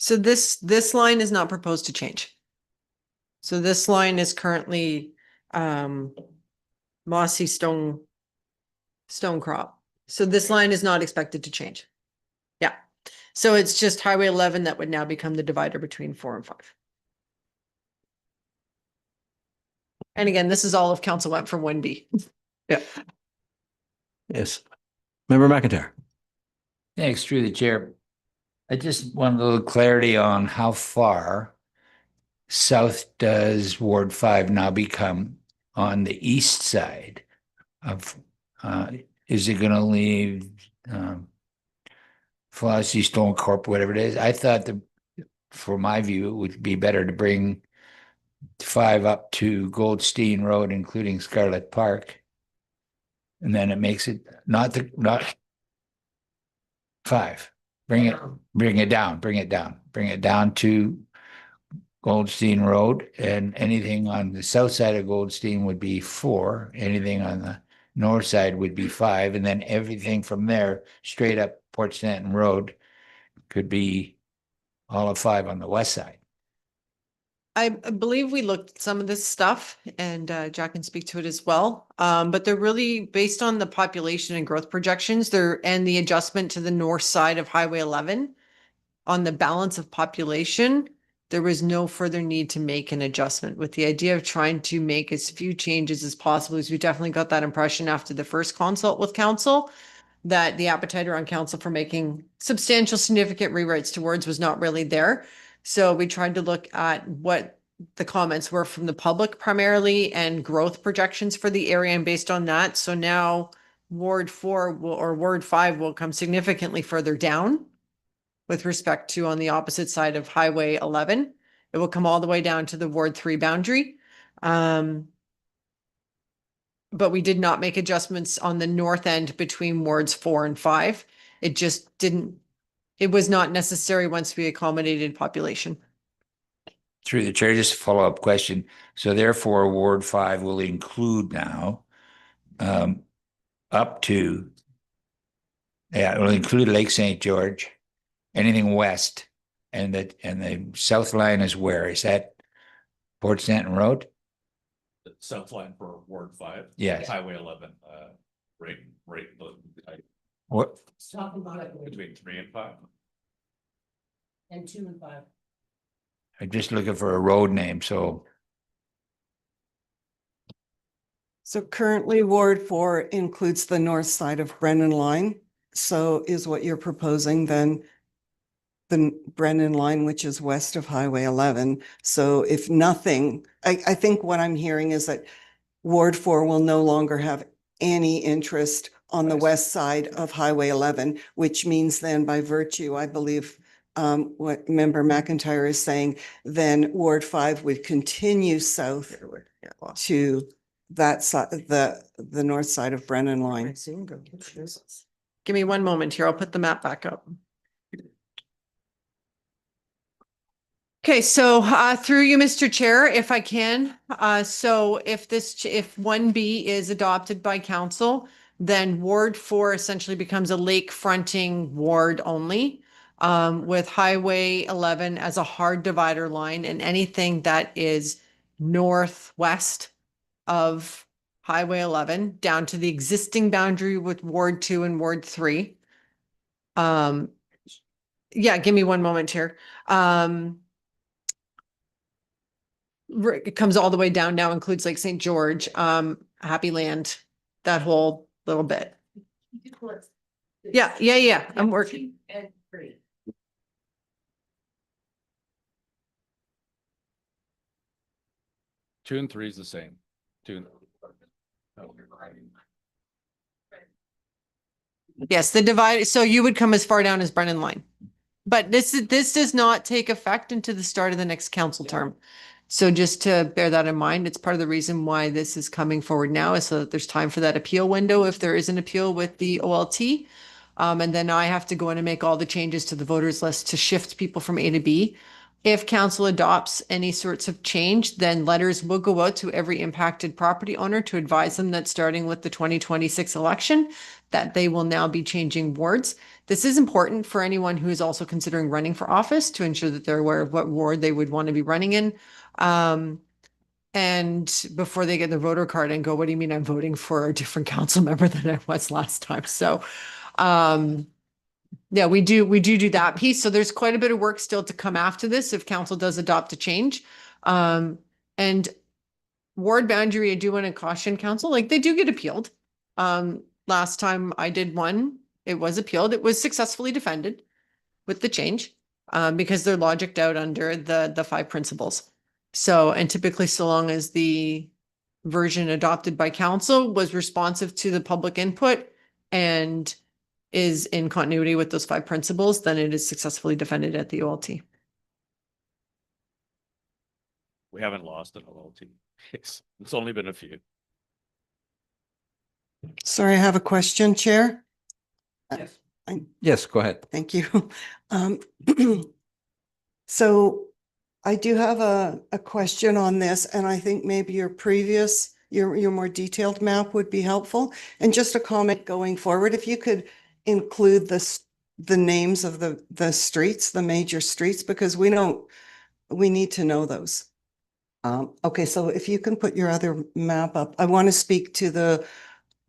So this line is not proposed to change. So this line is currently mossy stone crop. So this line is not expected to change. Yeah. So it's just Highway 11 that would now become the divider between 4 and 5. And again, this is all if council went for 1B. Yeah. Yes. Member McIntyre. Thanks, through the chair. I just want a little clarity on how far south does Ward 5 now become on the east side of, is it going to leave Flossie Stone Corp, whatever it is? I thought that, for my view, it would be better to bring 5 up to Goldstein Road, including Scarlet Park. And then it makes it not 5. Bring it down to Goldstein Road, and anything on the south side of Goldstein would be 4. Anything on the north side would be 5, and then everything from there straight up Port Stanton Road could be all of 5 on the west side. I believe we looked at some of this stuff, and Jack can speak to it as well. But they're really based on the population and growth projections there, and the adjustment to the north side of Highway 11 on the balance of population. There was no further need to make an adjustment, with the idea of trying to make as few changes as possible. As we definitely got that impression after the first consult with council, that the appetite around council for making substantial, significant rewrites towards was not really there. So we tried to look at what the comments were from the public primarily and growth projections for the area, and based on that. So now Ward 4 or Ward 5 will come significantly further down with respect to on the opposite side of Highway 11. It will come all the way down to the Ward 3 boundary. But we did not make adjustments on the north end between wards 4 and 5. It just didn't, it was not necessary once we accommodated population. Through the chair, just a follow-up question. So therefore, Ward 5 will include now up to, it will include Lake St. George, anything west, and the south line is where? Is that Port Stanton Road? The south line for Ward 5. Yes. Highway 11, right, What? Talking about it. between 3 and 5. And 2 and 5. I'm just looking for a road name, so So currently Ward 4 includes the north side of Brennan Line. So is what you're proposing then the Brennan Line, which is west of Highway 11. So if nothing, I think what I'm hearing is that Ward 4 will no longer have any interest on the west side of Highway 11, which means then by virtue, I believe, what Member McIntyre is saying, then Ward 5 would continue south to that side, the north side of Brennan Line. Give me one moment here. I'll put the map back up. Okay, so through you, Mr. Chair, if I can, so if 1B is adopted by council, then Ward 4 essentially becomes a lake fronting ward only, with Highway 11 as a hard divider line, and anything that is northwest of Highway 11 down to the existing boundary with Ward 2 and Ward 3. Yeah, give me one moment here. It comes all the way down now, includes Lake St. George, Happy Land, that whole little bit. Yeah. I'm working. And 3. 2 and 3 is the same. 2 Yes, the divide, so you would come as far down as Brennan Line. But this does not take effect until the start of the next council term. So just to bear that in mind, it's part of the reason why this is coming forward now, is so that there's time for that appeal window if there is an appeal with the OLT. And then I have to go in and make all the changes to the voters list to shift people from A to B. If council adopts any sorts of change, then letters will go out to every impacted property owner to advise them that starting with the 2026 election, that they will now be changing wards. This is important for anyone who is also considering running for office to ensure that they're aware of what ward they would want to be running in. And before they get their voter card and go, what do you mean I'm voting for a different council member than I was last time? So, yeah, we do that piece. So there's quite a bit of work still to come after this if council does adopt a change. And ward boundary, I do want to caution council, like they do get appealed. Last time I did one, it was appealed. It was successfully defended with the change, because they're logicked out under the 5 principles. So, and typically so long as the version adopted by council was responsive to the public input and is in continuity with those 5 principles, then it is successfully defended at the OLT. We haven't lost an OLT. It's only been a few. Sorry, I have a question, Chair. Yes. Yes, go ahead. Thank you. So I do have a question on this, and I think maybe your more detailed map would be helpful. And just a comment going forward, if you could include the names of the streets, the major streets, because we need to know those. Okay, so if you can put your other map up, I want to speak to the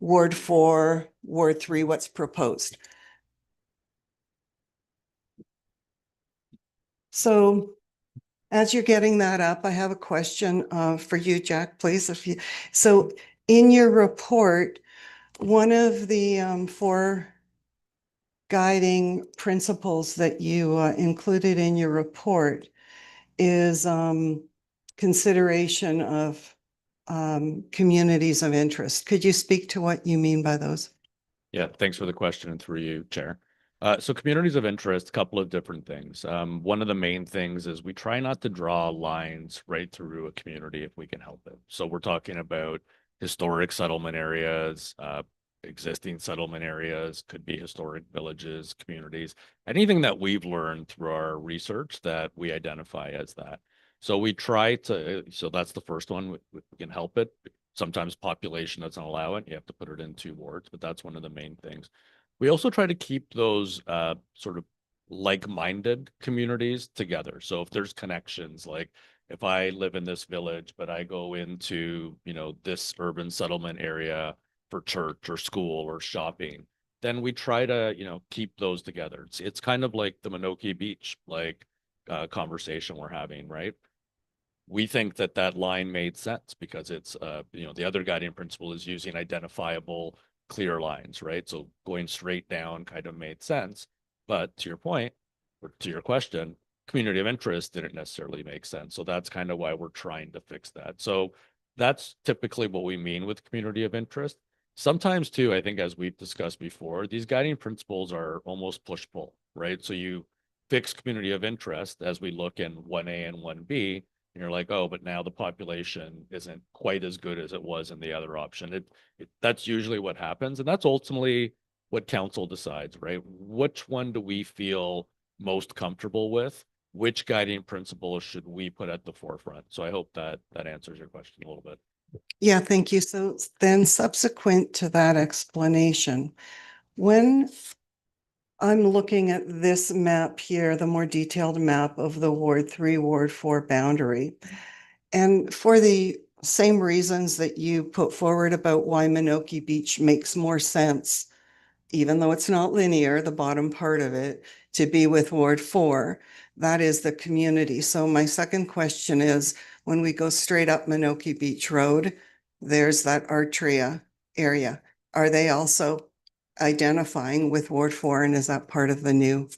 Ward 4, Ward 3, what's proposed. So as you're getting that up, I have a question for you, Jack, please. So in your report, one of the 4 guiding principles that you included in your report is consideration of communities of interest. Could you speak to what you mean by those? Yeah, thanks for the question, and through you, Chair. So communities of interest, a couple of different things. One of the main things is we try not to draw lines right through a community if we can help it. So we're talking about historic settlement areas, existing settlement areas, could be historic villages, communities, anything that we've learned through our research that we identify as that. So we try to, so that's the first one, we can help it. Sometimes population doesn't allow it, you have to put it in 2 wards, but that's one of the main things. We also try to keep those sort of like-minded communities together. So if there's connections, like if I live in this village, but I go into, this urban settlement area for church or school or shopping, then we try to, keep those together. It's kind of like the Minoki Beach, conversation we're having, right? We think that that line made sense because it's, the other guiding principle is using identifiable, clear lines, right? So going straight down kind of made sense. But to your point, or to your question, community of interest didn't necessarily make sense. So that's kind of why we're trying to fix that. So that's typically what we mean with community of interest. Sometimes too, I think as we've discussed before, these guiding principles are almost push-pull, right? So you fix community of interest as we look in 1A and 1B, and you're like, oh, but now the population isn't quite as good as it was in the other option. That's usually what happens. And that's ultimately what council decides, right? Which one do we feel most comfortable with? Which guiding principles should we put at the forefront? So I hope that answers your question a little bit. Yeah, thank you. So then subsequent to that explanation, when I'm looking at this map here, the more detailed map of the Ward 3, Ward 4 boundary, and for the same reasons that you put forward about why Minoki Beach makes more sense, even though it's not linear, the bottom part of it, to be with Ward 4, that is the community. So my second question is, when we go straight up Minoki Beach Road, there's that Artria area. Are they also identifying with Ward 4, and is that part of the new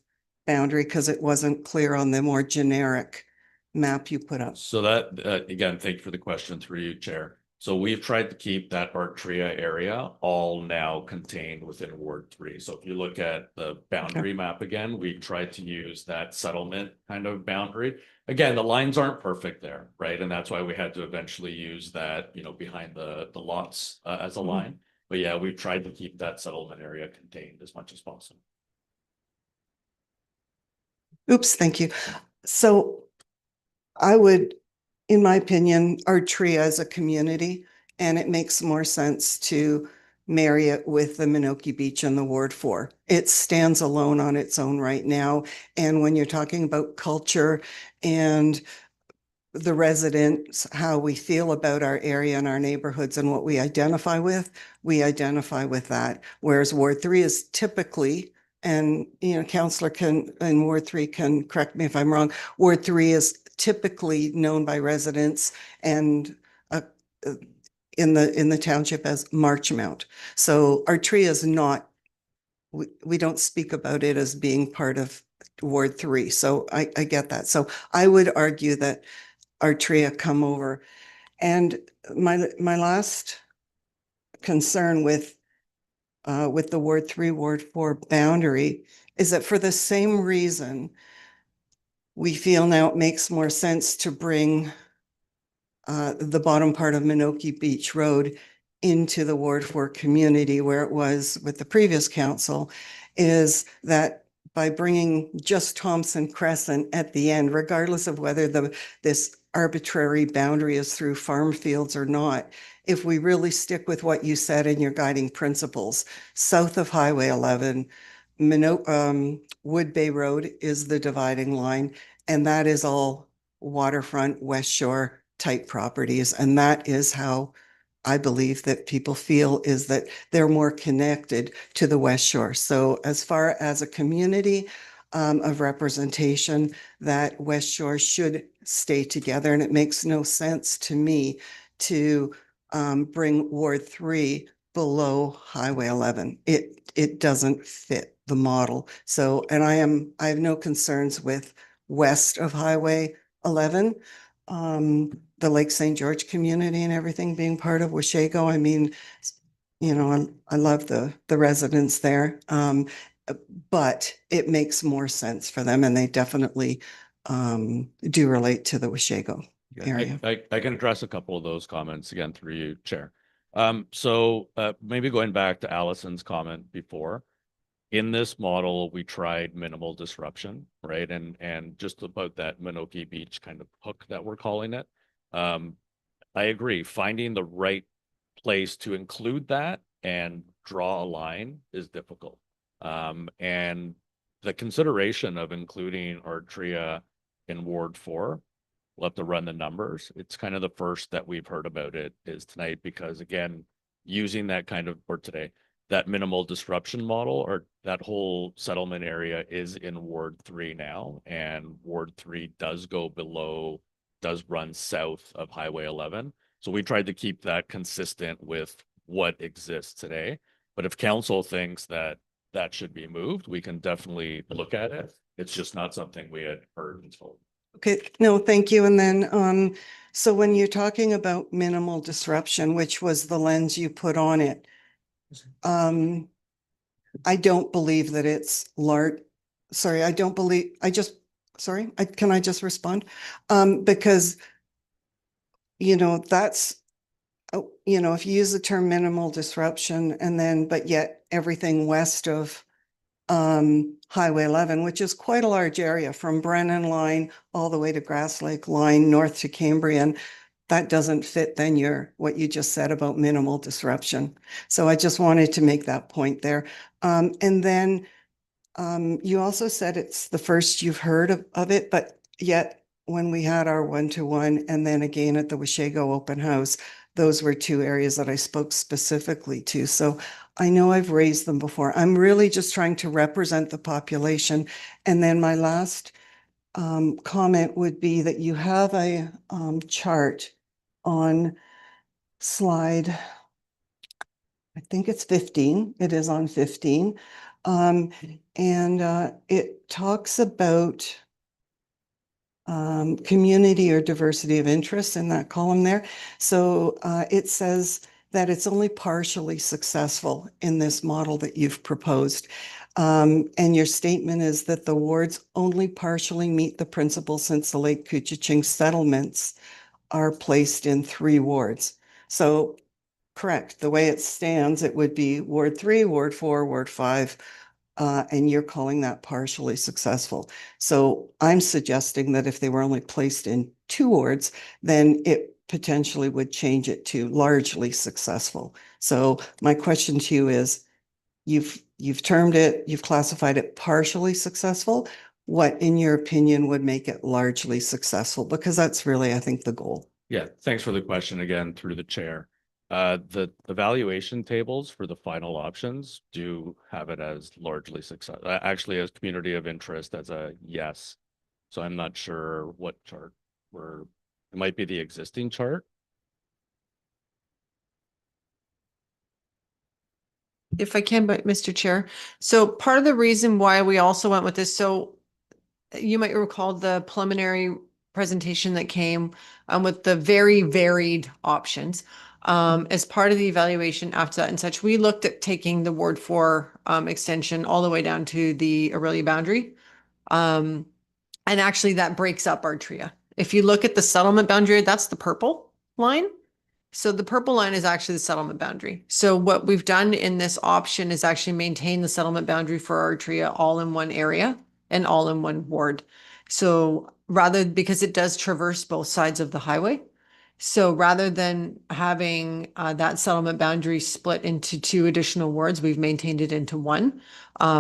boundary? Because it wasn't clear on the more generic map you put up. So that, again, thank you for the question through you, Chair. So we've tried to keep that Artria area all now contained within Ward 3. So if you look at the boundary map again, we've tried to use that settlement kind of boundary. Again, the lines aren't perfect there, right? And that's why we had to eventually use that, behind the lots as a line. But yeah, we've tried to keep that settlement area contained as much as possible. Oops, thank you. So I would, in my opinion, Artria as a community, and it makes more sense to marry it with the Minoki Beach and the Ward 4. It stands alone on its own right now. And when you're talking about culture and the residents, how we feel about our area and our neighborhoods and what we identify with that. Whereas Ward 3 is typically, and Councillor in Ward 3 can correct me if I'm wrong, Ward 3 is typically known by residents and in the township as Marchmount. So Artria is not, we don't speak about it as being part of Ward 3. So I get that. So I would argue that Artria come over. And my last concern with the Ward 3, Ward 4 boundary is that for the same reason, we feel now it makes more sense to bring the bottom part of Minoki Beach Road into the Ward 4 community where it was with the previous council, is that by bringing just Thompson Crescent at the end, regardless of whether this arbitrary boundary is through farm fields or not, if we really stick with what you said in your guiding principles, south of Highway 11, Wood Bay Road is the dividing line, and that is all waterfront, West Shore type properties. And that is how I believe that people feel, is that they're more connected to the West Shore. So as far as a community of representation, that West Shore should stay together. And it makes no sense to me to bring Ward 3 below Highway 11. It doesn't fit the model. So, and I have no concerns with west of Highway 11. The Lake St. George community and everything being part of Washego. I mean, I love the residents there. But it makes more sense for them, and they definitely do relate to the Washego area. I can address a couple of those comments again through you, Chair. So maybe going back to Allison's comment before, in this model, we tried minimal disruption, right? And just about that Minoki Beach kind of hook that we're calling it. I agree. Finding the right place to include that and draw a line is difficult. And the consideration of including Artria in Ward 4, We'll have to run the numbers. It's kind of the first that we've heard about it is tonight, because again, using that kind of, or today, that minimal disruption model, or that whole settlement area is in Ward 3 now, and Ward 3 does run south of Highway 11. So we tried to keep that consistent with what exists today. But if council thinks that that should be moved, we can definitely look at it. It's just not something we had heard until. Okay, no, thank you. And then, so when you're talking about minimal disruption, which was the lens you put on it, I don't believe that it's large. Sorry, I don't believe, can I just respond? Because, that's, if you use the term minimal disruption and then, but yet everything west of Highway 11, which is quite a large area from Brennan Line all the way to Grass Lake Line, north to Cambrian, that doesn't fit then what you just said about minimal disruption. So I just wanted to make that point there. And then you also said it's the first you've heard of it, but yet when we had our 1-to-1 and then again at the Washego open house, those were two areas that I spoke specifically to. So I know I've raised them before. I'm really just trying to represent the population. And then my last comment would be that you have a chart on slide, I think it's 15. It is on 15. And it talks about community or diversity of interest in that column there. So it says that it's only partially successful in this model that you've proposed. And your statement is that the wards only partially meet the principle since the Lake Couchiching settlements are placed in 3 wards. So correct, the way it stands, it would be Ward 3, Ward 4, Ward 5, and you're calling that partially successful. So I'm suggesting that if they were only placed in 2 wards, then it potentially would change it to largely successful. So my question to you is, you've termed it, you've classified it partially successful. What, in your opinion, would make it largely successful? Because that's really, I think, the goal. Yeah, thanks for the question again through the chair. The evaluation tables for the final options do have it as largely successful, actually as community of interest as a yes. So I'm not sure what chart it might be the existing chart. If I can, but Mr. Chair. So part of the reason why we also went with this, so you might recall the preliminary presentation that came with the very varied options. As part of the evaluation after that and such, we looked at taking the Ward 4 extension all the way down to the Aurelia boundary. And actually that breaks up our TRIA. If you look at the settlement boundary, that's the purple line. So the purple line is actually the settlement boundary. So what we've done in this option is actually maintain the settlement boundary for our TRIA all in one area and all in one ward. So because it does traverse both sides of the highway. So rather than having that settlement boundary split into 2 additional wards, we've maintained it into 1,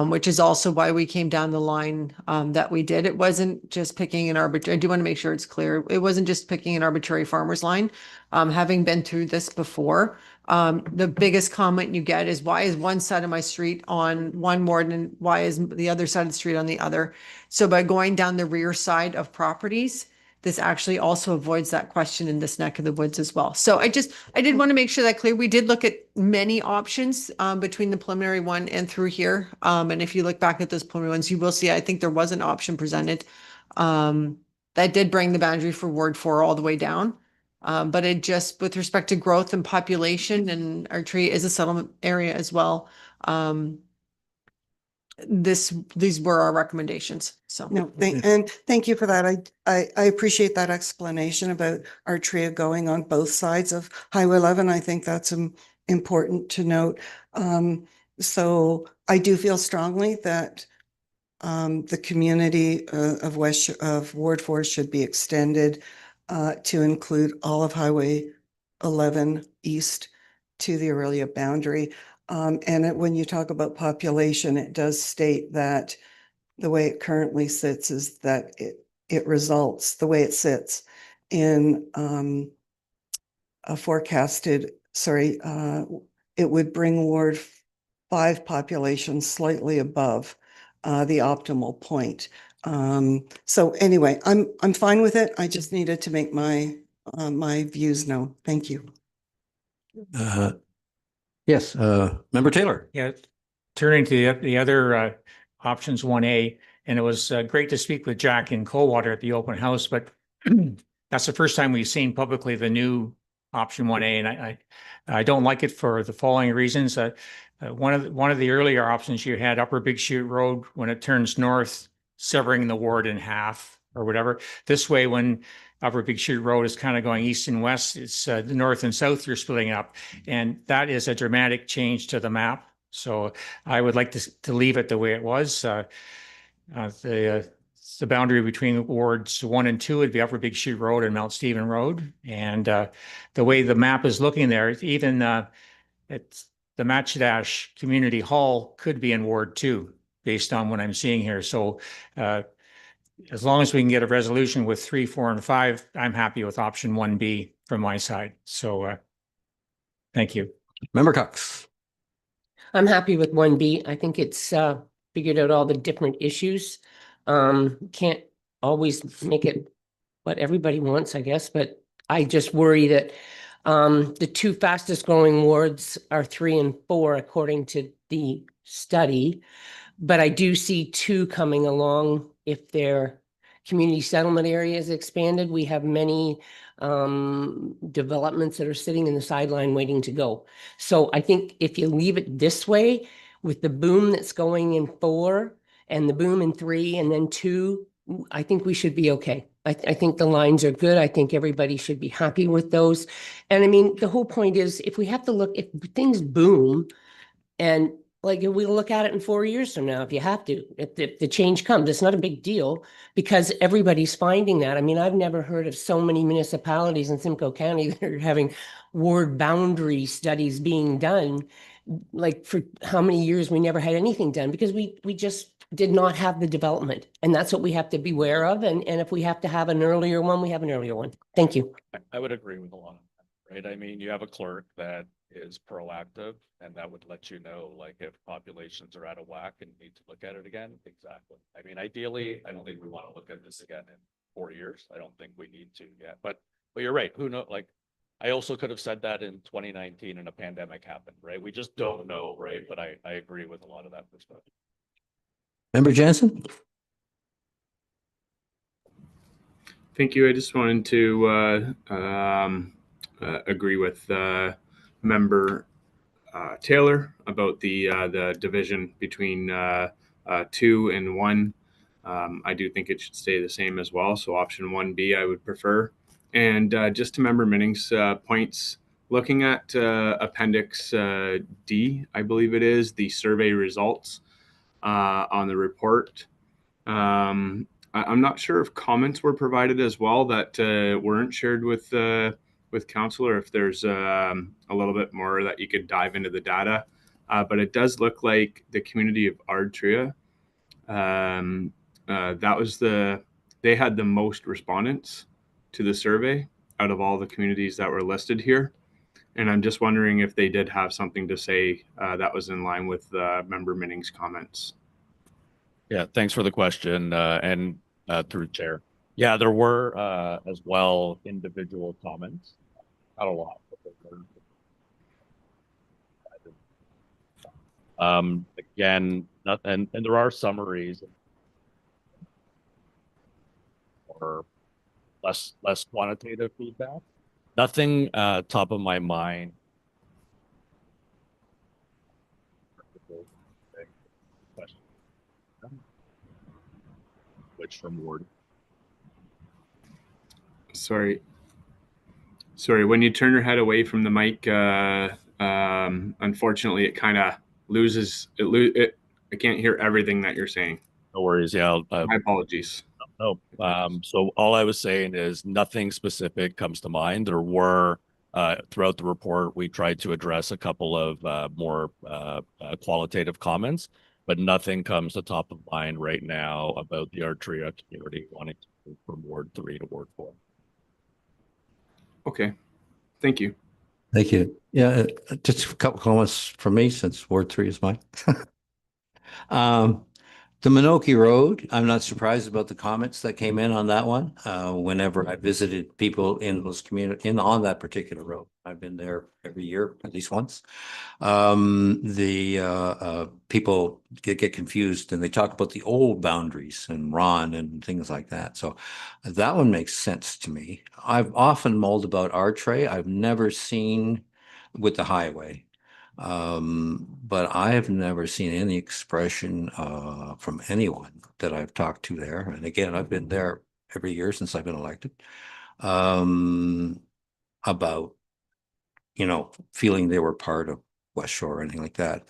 which is also why we came down the line that we did. It wasn't just picking an arbitrary, I do want to make sure it's clear. It wasn't just picking an arbitrary farmer's line. Having been through this before, the biggest comment you get is, why is one side of my street on one ward and why is the other side of the street on the other? So by going down the rear side of properties, this actually also avoids that question in this neck of the woods as well. So I did want to make sure that clear. We did look at many options between the preliminary one and through here. And if you look back at those preliminary ones, you will see, I think there was an option presented that did bring the boundary for Ward 4 all the way down. But it just, with respect to growth and population, and our tree is a settlement area as well. These were our recommendations. So no, thank you for that. I appreciate that explanation about our TRIA going on both sides of Highway 11. I think that's important to note. So I do feel strongly that the community of Ward 4 should be extended to include all of Highway 11 east to the Aurelia boundary. And when you talk about population, it does state that the way it currently sits is that it results, the way it sits in a forecasted, it would bring Ward 5 population slightly above the optimal point. So anyway, I'm fine with it. I just needed to make my my views known. Thank you. Yes, Member Taylor. Yeah, turning to the other options 1A, and it was great to speak with Jack in Coldwater at the open house, but that's the first time we've seen publicly the new option 1A, and I don't like it for the following reasons. One of the earlier options, you had Upper Big Chute Road when it turns north, severing the ward in half or whatever. This way, when Upper Big Chute Road is kind of going east and west, it's the north and south you're splitting up, and that is a dramatic change to the map. So I would like to leave it the way it was. The boundary between wards 1 and 2 would be Upper Big Chute Road and Mount Stephen Road. And the way the map is looking there, even it's the Matchdash Community Hall could be in Ward 2 based on what I'm seeing here. So as long as we can get a resolution with 3, 4, and 5, I'm happy with option 1B from my side. So thank you. Member Cox. I'm happy with 1B. I think it's figured out all the different issues. Can't always make it what everybody wants, I guess, but I just worry that the 2 fastest growing wards are 3 and 4, according to the study. But I do see 2 coming along if their community settlement area is expanded. We have many developments that are sitting in the sideline waiting to go. So I think if you leave it this way, with the boom that's going in 4 and the boom in 3 and then 2, I think we should be okay. I think the lines are good. I think everybody should be happy with those. And I mean, the whole point is if we have to look, if things boom and like we'll look at it in 4 years from now, if you have to, if the change comes, it's not a big deal because everybody's finding that. I mean, I've never heard of so many municipalities in Simcoe County that are having ward boundary studies being done. Like for how many years we never had anything done because we just did not have the development. And that's what we have to beware of. And if we have to have an earlier one, we have an earlier one. Thank you. I would agree with a lot of that, right? I mean, you have a clerk that is proactive and that would let you know like if populations are out of whack and need to look at it again. Exactly. I mean, ideally, I don't think we want to look at this again in 4 years. I don't think we need to yet, but you're right. Who knows? Like I also could have said that in 2019 and a pandemic happened, right? We just don't know, right? But I agree with a lot of that perspective. Member Jansen. Thank you. I just wanted to agree with Member Taylor about the division between 2 and 1. I do think it should stay the same as well. So option 1B I would prefer. And just to Member Minning's points, looking at Appendix D, I believe it is, the survey results on the report. I'm not sure if comments were provided as well that weren't shared with council, or if there's a little bit more that you could dive into the data. But it does look like the community of Ardtria, they had the most respondents to the survey out of all the communities that were listed here. And I'm just wondering if they did have something to say that was in line with Member Minning's comments. Yeah, thanks for the question and through chair. Yeah, there were as well individual comments. Not a lot. Again, and there are summaries or less quantitative feedback. Nothing top of my mind. Which from Ward. Sorry, when you turn your head away from the mic, unfortunately it kind of loses it. I can't hear everything that you're saying. No worries. Yeah, my apologies. No. So all I was saying is nothing specific comes to mind. There were throughout the report, we tried to address a couple of more qualitative comments, but nothing comes to top of mind right now about the Ardtria community wanting to move from Ward 3 to Ward 4. Okay. Thank you. Thank you. Yeah, just a couple comments from me since Ward 3 is mine. The Minoki Road, I'm not surprised about the comments that came in on that one. Whenever I visited people in those on that particular road, I've been there every year, at least once. People get confused and they talk about the old boundaries and Ron and things like that. So that one makes sense to me. I've often mulled about Artray. I've never seen with the highway. But I have never seen any expression from anyone that I've talked to there. And again, I've been there every year since I've been elected, about, feeling they were part of West Shore or anything like that.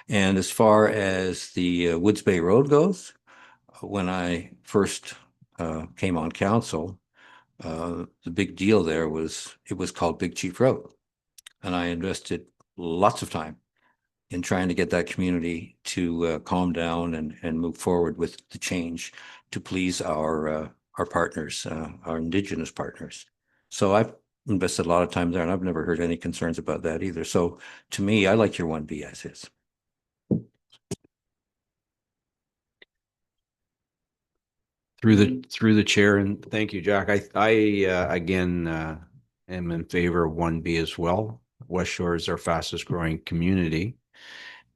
And as far as the Woods Bay Road goes, when I first came on council, the big deal there was it was called Big Chief Road. And I invested lots of time in trying to get that community to calm down and move forward with the change to please our partners, our Indigenous partners. So I've invested a lot of time there, and I've never heard any concerns about that either. So to me, I like your 1B as is. Through the chair, and thank you, Jack. I again am in favor of 1B as well. West Shore is our fastest growing community,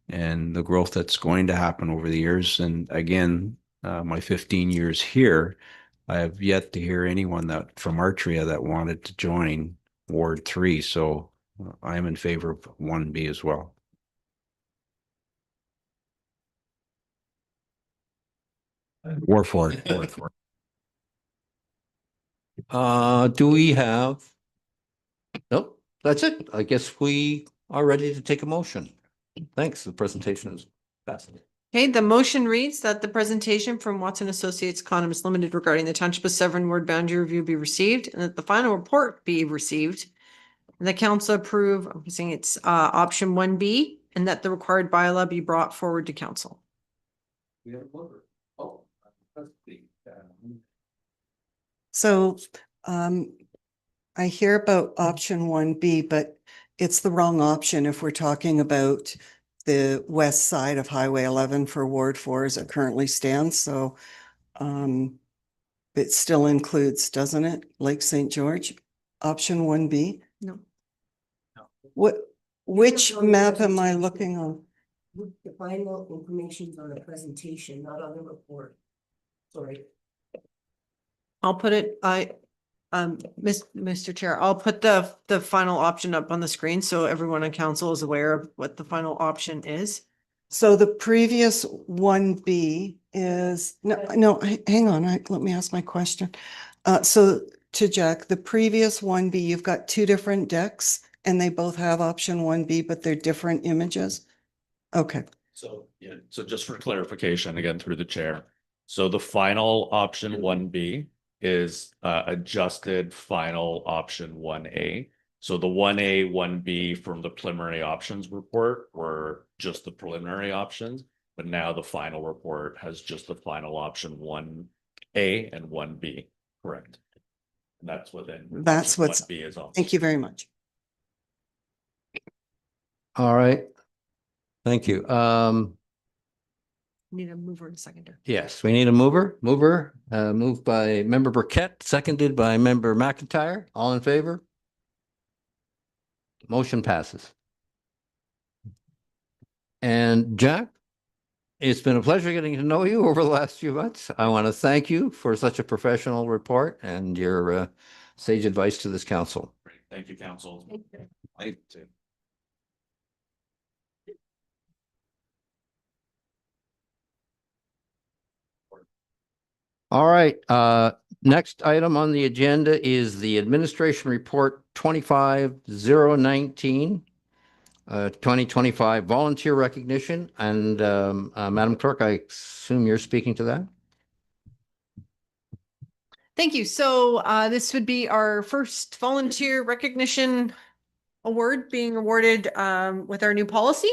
and the growth that's going to happen over the years. And again, my 15 years here, I have yet to hear anyone that from Artria that wanted to join Ward 3. So I am in favor of 1B as well. Ward 4. Do we have? Nope, that's it. I guess we are ready to take a motion. Thanks. The presentation is fascinating. Okay, the motion reads that the presentation from Watson Associates Economists Limited regarding the Township of Severn ward boundary review be received and that the final report be received. And the council approve, I'm saying it's option 1B, and that the required bylaw be brought forward to council. We have a voter. Oh, that's the. So I hear about option 1B, but it's the wrong option if we're talking about the west side of Highway 11 for Ward 4 as it currently stands. So it still includes, doesn't it, Lake St. George? Option 1B? No. Which map am I looking on? The final information's on the presentation, not on the report. Sorry. I'll put it, Mr. Chair, I'll put the final option up on the screen so everyone on council is aware of what the final option is. So the previous 1B is, hang on, let me ask my question. So to Jack, the previous 1B, you've got two different decks and they both have option 1B, but they're different images? Okay. So, yeah, so just for clarification, again, through the chair. So the final option 1B is adjusted final option 1A. So the 1A, 1B from the preliminary options report were just the preliminary options, but now the final report has just the final option 1A and 1B, correct? And that's within. That's what's, 1B is on. thank you very much. All right. Thank you. Need a mover and a seconder. Yes, we need a mover. Moved by member Burkett, seconded by member McIntyre. All in favor? Motion passes. And Jack, it's been a pleasure getting to know you over the last few months. I want to thank you for such a professional report and your sage advice to this council. Great. Thank you, council. I do. All right, next item on the agenda is the administration report 25019, 2025 volunteer recognition. And Madam Clerk, I assume you're speaking to that? Thank you. So this would be our first volunteer recognition award being awarded with our new policy.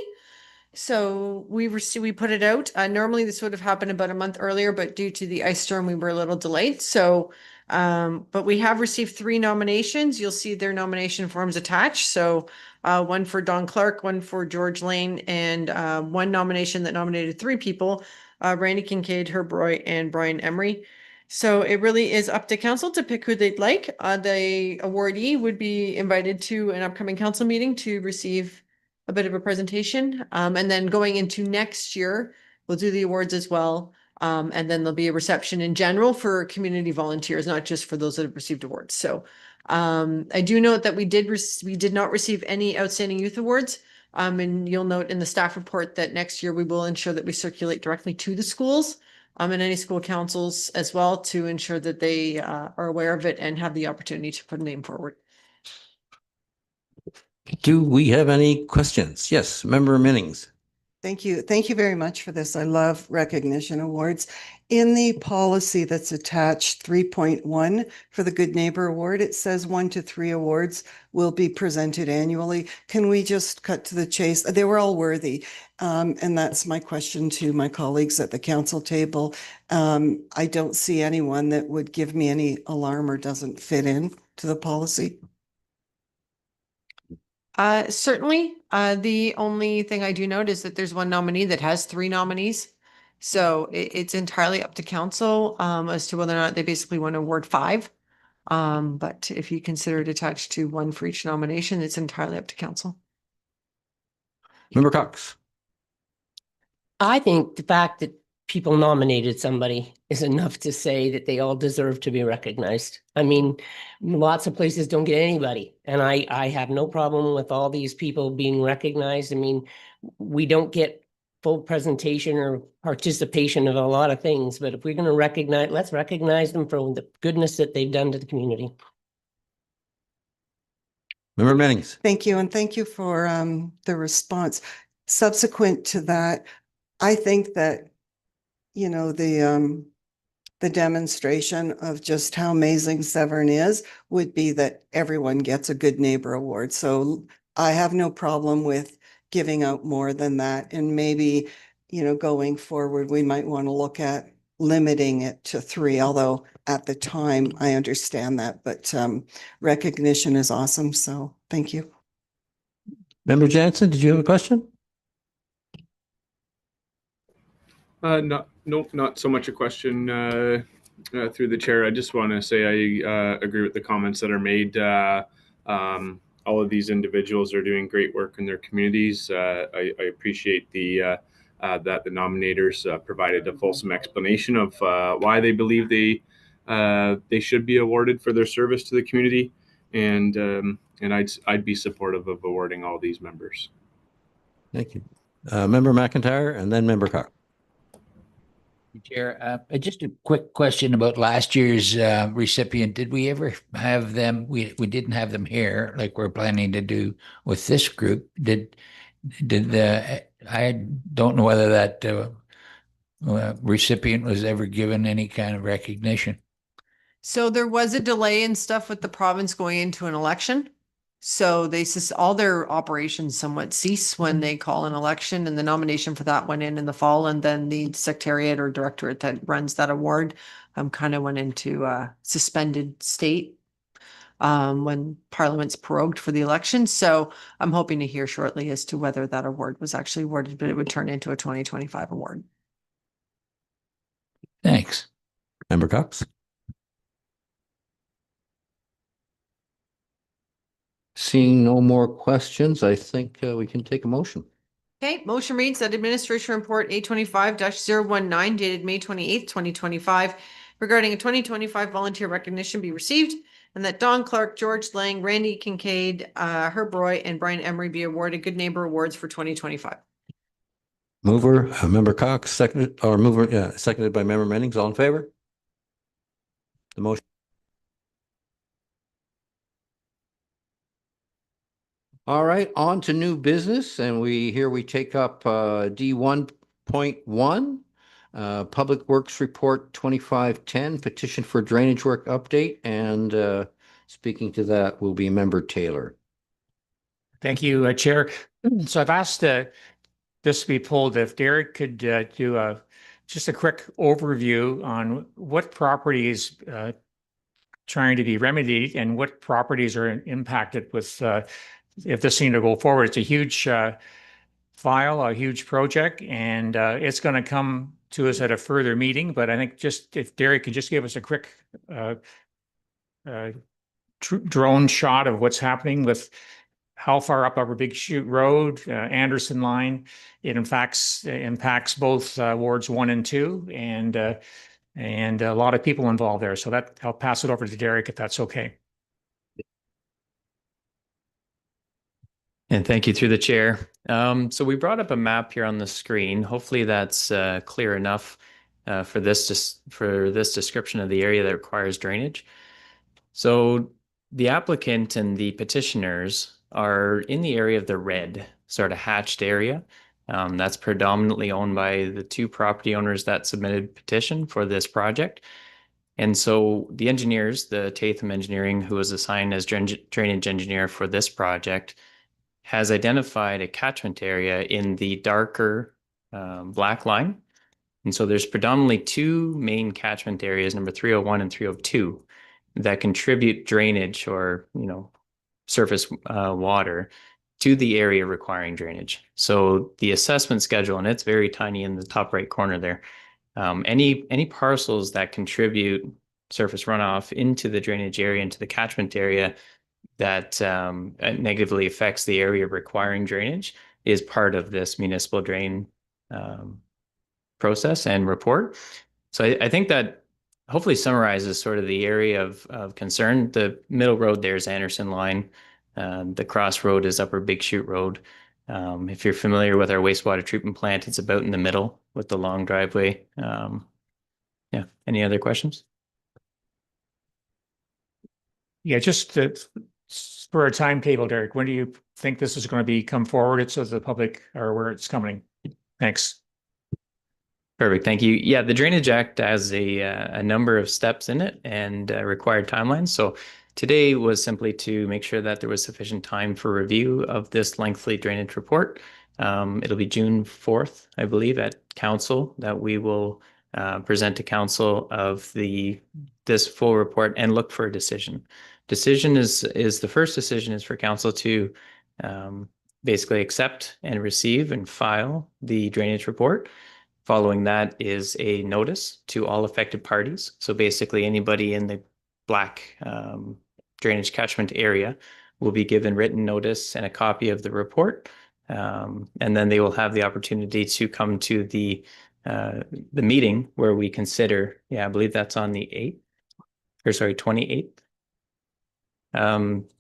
So we put it out. Normally this would have happened about a month earlier, but due to the ice storm, we were a little delayed. So, but we have received 3 nominations. You'll see their nomination forms attached. So, one for Don Clark, one for George Lane, and one nomination that nominated 3 people, Randy Kincaid, Herb Roy, and Brian Emery. So it really is up to council to pick who they'd like. The awardee would be invited to an upcoming council meeting to receive a bit of a presentation. And then going into next year, we'll do the awards as well. And then there'll be a reception in general for community volunteers, not just for those that have received awards. So I do note that we did not receive any outstanding youth awards. And you'll note in the staff report that next year we will ensure that we circulate directly to the schools and any school councils as well to ensure that they are aware of it and have the opportunity to put a name forward. Do we have any questions? Yes, Member Minnings. Thank you. Thank you very much for this. I love recognition awards. In the policy that's attached 3.1 for the Good Neighbor Award, it says 1 to 3 awards will be presented annually. Can we just cut to the chase? They were all worthy. And that's my question to my colleagues at the council table. I don't see anyone that would give me any alarm or doesn't fit in to the policy. Certainly. The only thing I do note is that there's one nominee that has 3 nominees. So it's entirely up to council as to whether or not they basically want to award 5. But if you consider it attached to 1 for each nomination, it's entirely up to council. Member Cox. I think the fact that people nominated somebody is enough to say that they all deserve to be recognized. I mean, lots of places don't get anybody, and I have no problem with all these people being recognized. I mean, we don't get full presentation or participation of a lot of things, but if we're going to recognize, let's recognize them for the goodness that they've done to the community. Member Minnings. Thank you. And thank you for the response. Subsequent to that, I think that, you know, the demonstration of just how amazing Severn is would be that everyone gets a Good Neighbor Award. So I have no problem with giving out more than that. And maybe, you know, going forward, we might want to look at limiting it to 3, although at the time I understand that, but recognition is awesome. So thank you. Member Jansen, did you have a question? Not so much a question through the chair. I just want to say I agree with the comments that are made. All of these individuals are doing great work in their communities. I appreciate that the nominators provided a fulsome explanation of why they believe they should be awarded for their service to the community, and I'd be supportive of awarding all these members. Thank you. Member McIntyre and then Member Cox. Chair, just a quick question about last year's recipient. Did we ever have them? We didn't have them here like we're planning to do with this group. Did I don't know whether that recipient was ever given any kind of recognition. So there was a delay in stuff with the province going into an election. So all their operations somewhat cease when they call an election, and the nomination for that went in the fall, and then the secretariat or directorate that runs that award kind of went into a suspended state when Parliament's prorogued for the election. So I'm hoping to hear shortly as to whether that award was actually awarded, but it would turn into a 2025 award. Thanks. Member Cox. Seeing no more questions, I think we can take a motion. Okay, motion reads that Administration Report A25-019 dated May 28th, 2025 regarding a 2025 volunteer recognition be received, and that Don Clark, George Lang, Randy Kincaid, Herb Roy, and Brian Emery be awarded Good Neighbor Awards for 2025. Mover, Member Cox, seconded by Member Minnings. All in favor? The motion. All right, on to new business, and we take up D1.1, Public Works Report 2510, Petition for Drainage Work Update, and speaking to that will be Member Taylor. Thank you, Chair. So I've asked this be pulled, if Derek could do just a quick overview on what properties trying to be remedied and what properties are impacted with if this seemed to go forward. It's a huge file, a huge project, and it's going to come to us at a further meeting. But I think just if Derek could just give us a quick drone shot of what's happening with how far up Upper Big Chute Road, Anderson Line. It impacts both wards 1 and 2, and a lot of people involved there. So that I'll pass it over to Derek if that's okay. And thank you through the chair. So we brought up a map here on the screen. Hopefully that's clear enough for this description of the area that requires drainage. So the applicant and the petitioners are in the area of the red sort of hatched area. That's predominantly owned by the 2 property owners that submitted petition for this project. And so the engineers, the Tatham Engineering, who was assigned as drainage engineer for this project, has identified a catchment area in the darker black line. And so there's predominantly 2 main catchment areas, number 301 and 302, that contribute drainage or, surface water to the area requiring drainage. So the assessment schedule, and it's very tiny in the top right corner there, any parcels that contribute surface runoff into the drainage area, into the catchment area, that negatively affects the area requiring drainage is part of this municipal drain process and report. So I think that hopefully summarizes sort of the area of concern. The middle road there is Anderson Line. The crossroad is Upper Big Chute Road. If you're familiar with our wastewater treatment plant, it's about in the middle with the long driveway. Yeah, any other questions? Yeah, just for a timetable, Derek, when do you think this is going to come forward so the public are where it's coming? Thanks. Perfect. Thank you. Yeah, the Drainage Act has a number of steps in it and required timelines. So today was simply to make sure that there was sufficient time for review of this lengthy drainage report. It'll be June 4th, I believe, at council that we will present to council of this full report and look for a decision. Decision is the first decision is for council to basically accept and receive and file the drainage report. Following that is a notice to all affected parties. So basically anybody in the black drainage catchment area will be given written notice and a copy of the report. And then they will have the opportunity to come to the meeting where we consider, I believe that's on the 28th.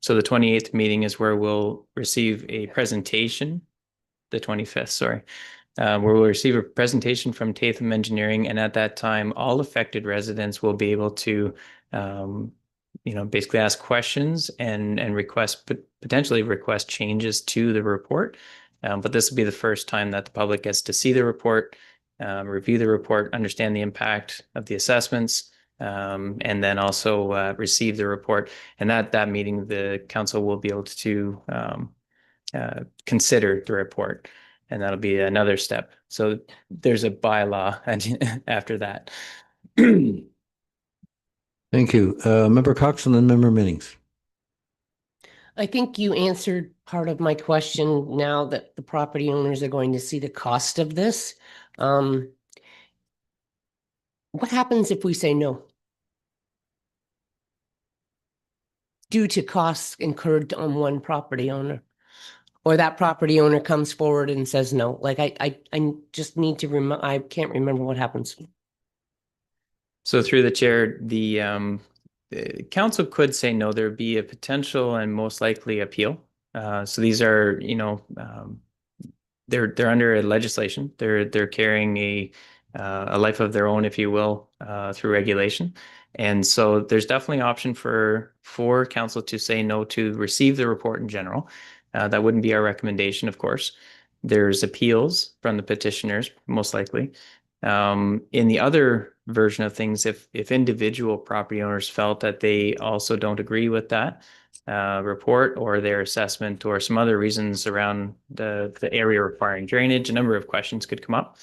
So the 28th meeting is where we'll receive a presentation, the 25th, sorry. Where we'll receive a presentation from Tatham Engineering, and at that time, all affected residents will be able to, basically ask questions and potentially request changes to the report. But this will be the first time that the public gets to see the report, review the report, understand the impact of the assessments, and then also receive the report. And that meeting, the council will be able to consider the report. And that'll be another step. So there's a bylaw after that. Thank you. Member Cox and then Member Minnings. I think you answered part of my question now that the property owners are going to see the cost of this. What happens if we say no? Due to costs incurred on one property owner? Or that property owner comes forward and says no. Like I just need to remember. I can't remember what happens. So through the chair, the council could say no. There would be a potential and most likely appeal. So these are, they're under a legislation. They're carrying a life of their own, if you will, through regulation. And so there's definitely an option for council to say no to receive the report in general. That wouldn't be our recommendation, of course. There's appeals from the petitioners, most likely. In the other version of things, if individual property owners felt that they also don't agree with that, report or their assessment or some other reasons around the area requiring drainage, a number of questions could come up.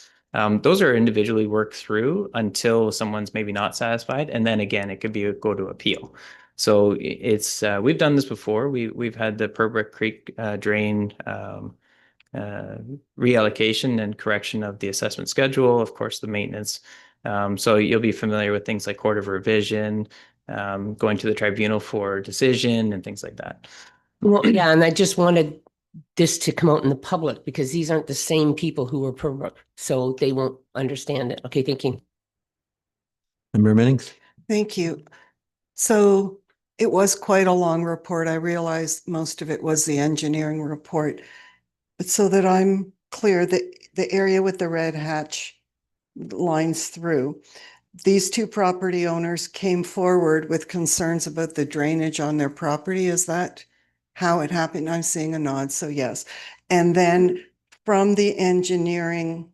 Those are individually worked through until someone's maybe not satisfied. And then again, it could be go to appeal. So it's we've done this before. We've had the Purbrick Creek drain reallocation and correction of the assessment schedule, of course, the maintenance. So you'll be familiar with things like court of revision, going to the tribunal for decision and things like that. Well, yeah, and I just wanted this to come out in the public because these aren't the same people who were so they won't understand it. Okay, thank you. Member Minnings? Thank you. So it was quite a long report. I realized most of it was the engineering report. But so that I'm clear, the area with the red hatch lines through, these two property owners came forward with concerns about the drainage on their property. Is that how it happened? I'm seeing a nod, so yes. And then from the engineering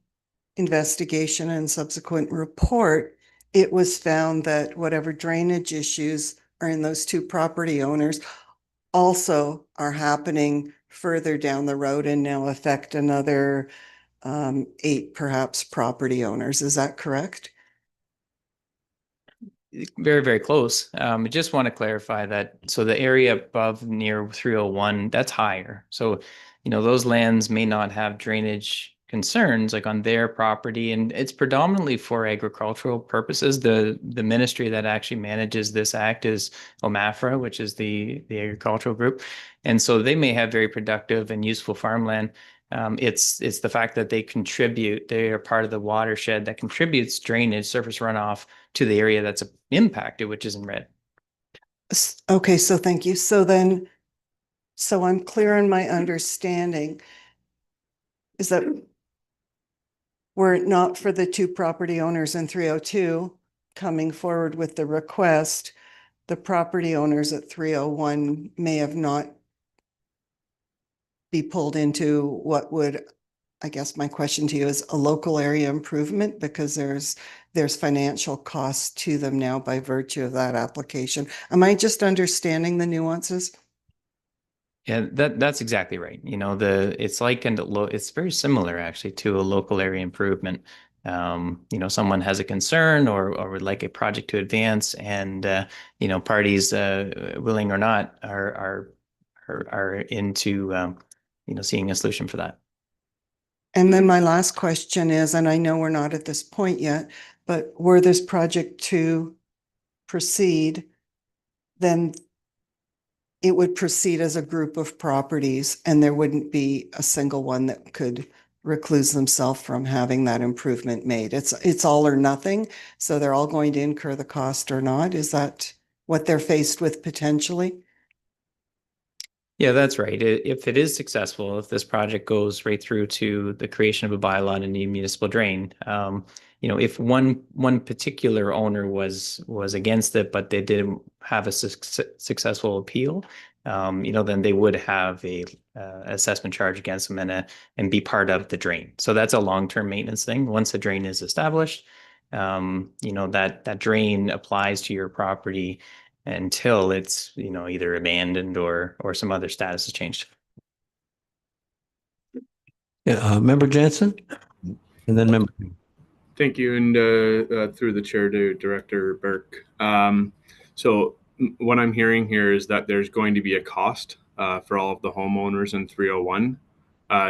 investigation and subsequent report, it was found that whatever drainage issues are in those two property owners also are happening further down the road and now affect another 8 perhaps property owners. Is that correct? Very, very close. I just want to clarify that. So the area above near 301, that's higher. So, those lands may not have drainage concerns like on their property, and it's predominantly for agricultural purposes. The ministry that actually manages this act is OMAFRA, which is the agricultural group. And so they may have very productive and useful farmland. It's the fact that they are part of the watershed that contributes drainage, surface runoff to the area that's impacted, which is in red. Okay, so thank you. So I'm clear in my understanding is that were it not for the two property owners in 302 coming forward with the request, the property owners at 301 may have not be pulled into what would, I guess my question to you is a local area improvement, because there's financial costs to them now by virtue of that application. Am I just understanding the nuances? Yeah, that's exactly right. It's like it's very similar actually to a local area improvement. Someone has a concern or would like a project to advance, and parties, willing or not, are into seeing a solution for that. And then my last question is, and I know we're not at this point yet, but were this project to proceed, then it would proceed as a group of properties and there wouldn't be a single one that could recluse themselves from having that improvement made. It's all or nothing. So they're all going to incur the cost or not. Is that what they're faced with potentially? Yeah, that's right. If it is successful, if this project goes right through to the creation of a bylaw and a new municipal drain, if one particular owner was against it, but they didn't have a successful appeal, then they would have a assessment charge against them and be part of the drain. So that's a long-term maintenance thing. Once the drain is established, that drain applies to your property until it's either abandoned or some other status has changed. Yeah, Member Jansen, and then Member. Thank you, and through the chair to Director Burke. So what I'm hearing here is that there's going to be a cost for all of the homeowners in 301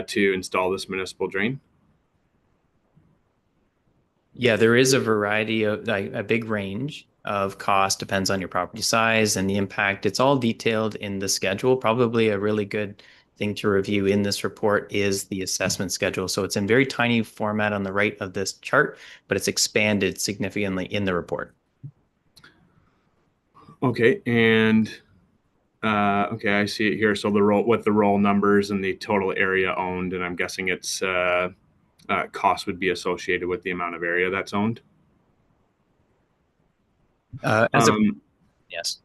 to install this municipal drain. Yeah, there is a variety of a big range of cost, depends on your property size and the impact. It's all detailed in the schedule. Probably a really good thing to review in this report is the assessment schedule. So it's in very tiny format on the right of this chart, but it's expanded significantly in the report. Okay, and okay, I see it here. So the roll numbers and the total area owned, and I'm guessing it's cost would be associated with the amount of area that's owned. Yes.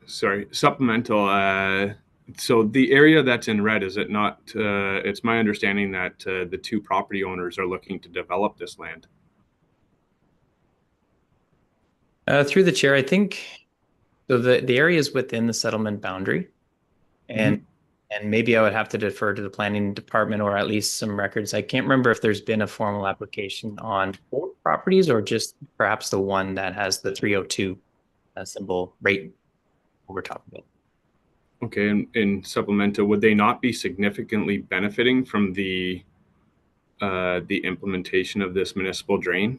Sorry, supplemental. So the area that's in red, is it not? It's my understanding that the two property owners are looking to develop this land. Through the chair, I think so. The area is within the settlement boundary. And maybe I would have to defer to the planning department or at least some records. I can't remember if there's been a formal application on 4 properties or just perhaps the one that has the 302 symbol rate we're talking about. Okay, and in supplemental, would they not be significantly benefiting from the implementation of this municipal drain?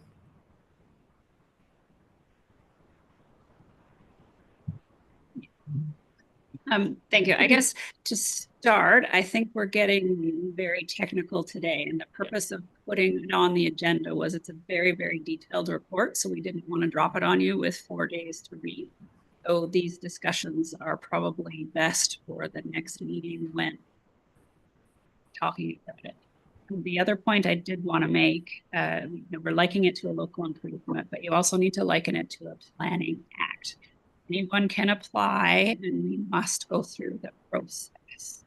Thank you. I guess to start, I think we're getting very technical today, and the purpose of putting it on the agenda was it's a very, very detailed report, so we didn't want to drop it on you with 4 days to read. So these discussions are probably best for the next meeting when talking about it. The other point I did want to make, we're likening it to a local improvement, but you also need to liken it to a planning act. Anyone can apply, and we must go through the process.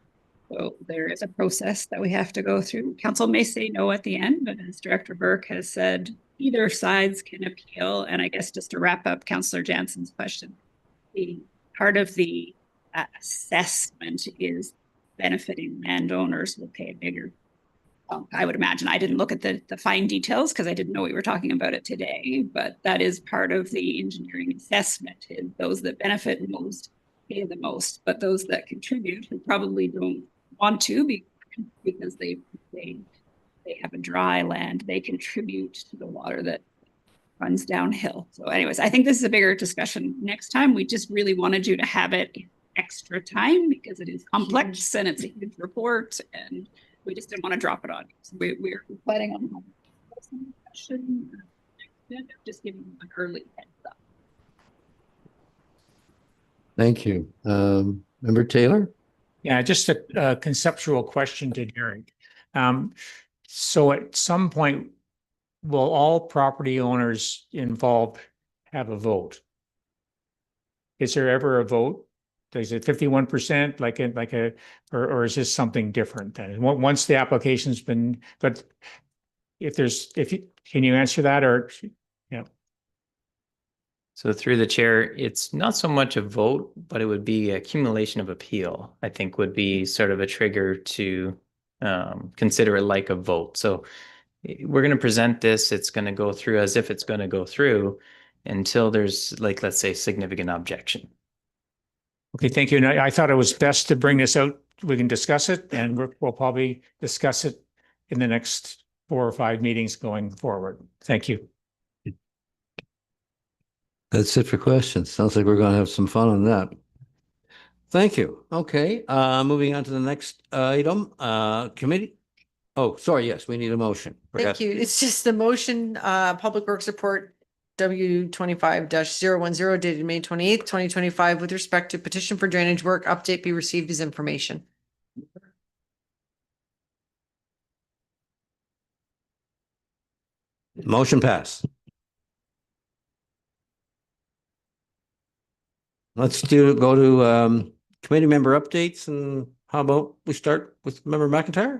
So there is a process that we have to go through. Council may say no at the end, but as Director Burke has said, either sides can appeal. And I guess just to wrap up Councillor Jansen's question, the part of the assessment is benefiting landowners will pay a bigger. I would imagine. I didn't look at the fine details because I didn't know we were talking about it today, but that is part of the engineering assessment. Is those that benefit most pay the most, but those that contribute who probably don't want to because they have a dry land, they contribute to the water that runs downhill. So anyways, I think this is a bigger discussion next time. We just really wanted you to have it extra time because it is complex and it's a huge report, and we just didn't want to drop it on you. So we're planning on some discussion. Just giving you an early heads up. Thank you. Member Taylor? Yeah, just a conceptual question to Derek. So at some point, will all property owners involved have a vote? Is there ever a vote? Is it 51% or is this something different then? Once the application's been, but can you answer that or, yeah. So through the chair, it's not so much a vote, but it would be accumulation of appeal, I think would be sort of a trigger to consider it like a vote. So we're going to present this, it's going to go through as if it's going to go through until there's let's say significant objection. Okay, thank you. And I thought it was best to bring this out. We can discuss it, and we'll probably discuss it in the next 4 or 5 meetings going forward. Thank you. That's it for questions. Sounds like we're going to have some fun on that. Thank you. Okay, moving on to the next item, committee. Oh, sorry. Yes, we need a motion. Thank you. It's just the motion, Public Works Report W25-010 dated May 28th, 2025, with respect to petition for drainage work update be received as information. Motion passed. Let's go to committee member updates, and how about we start with Member McIntyre?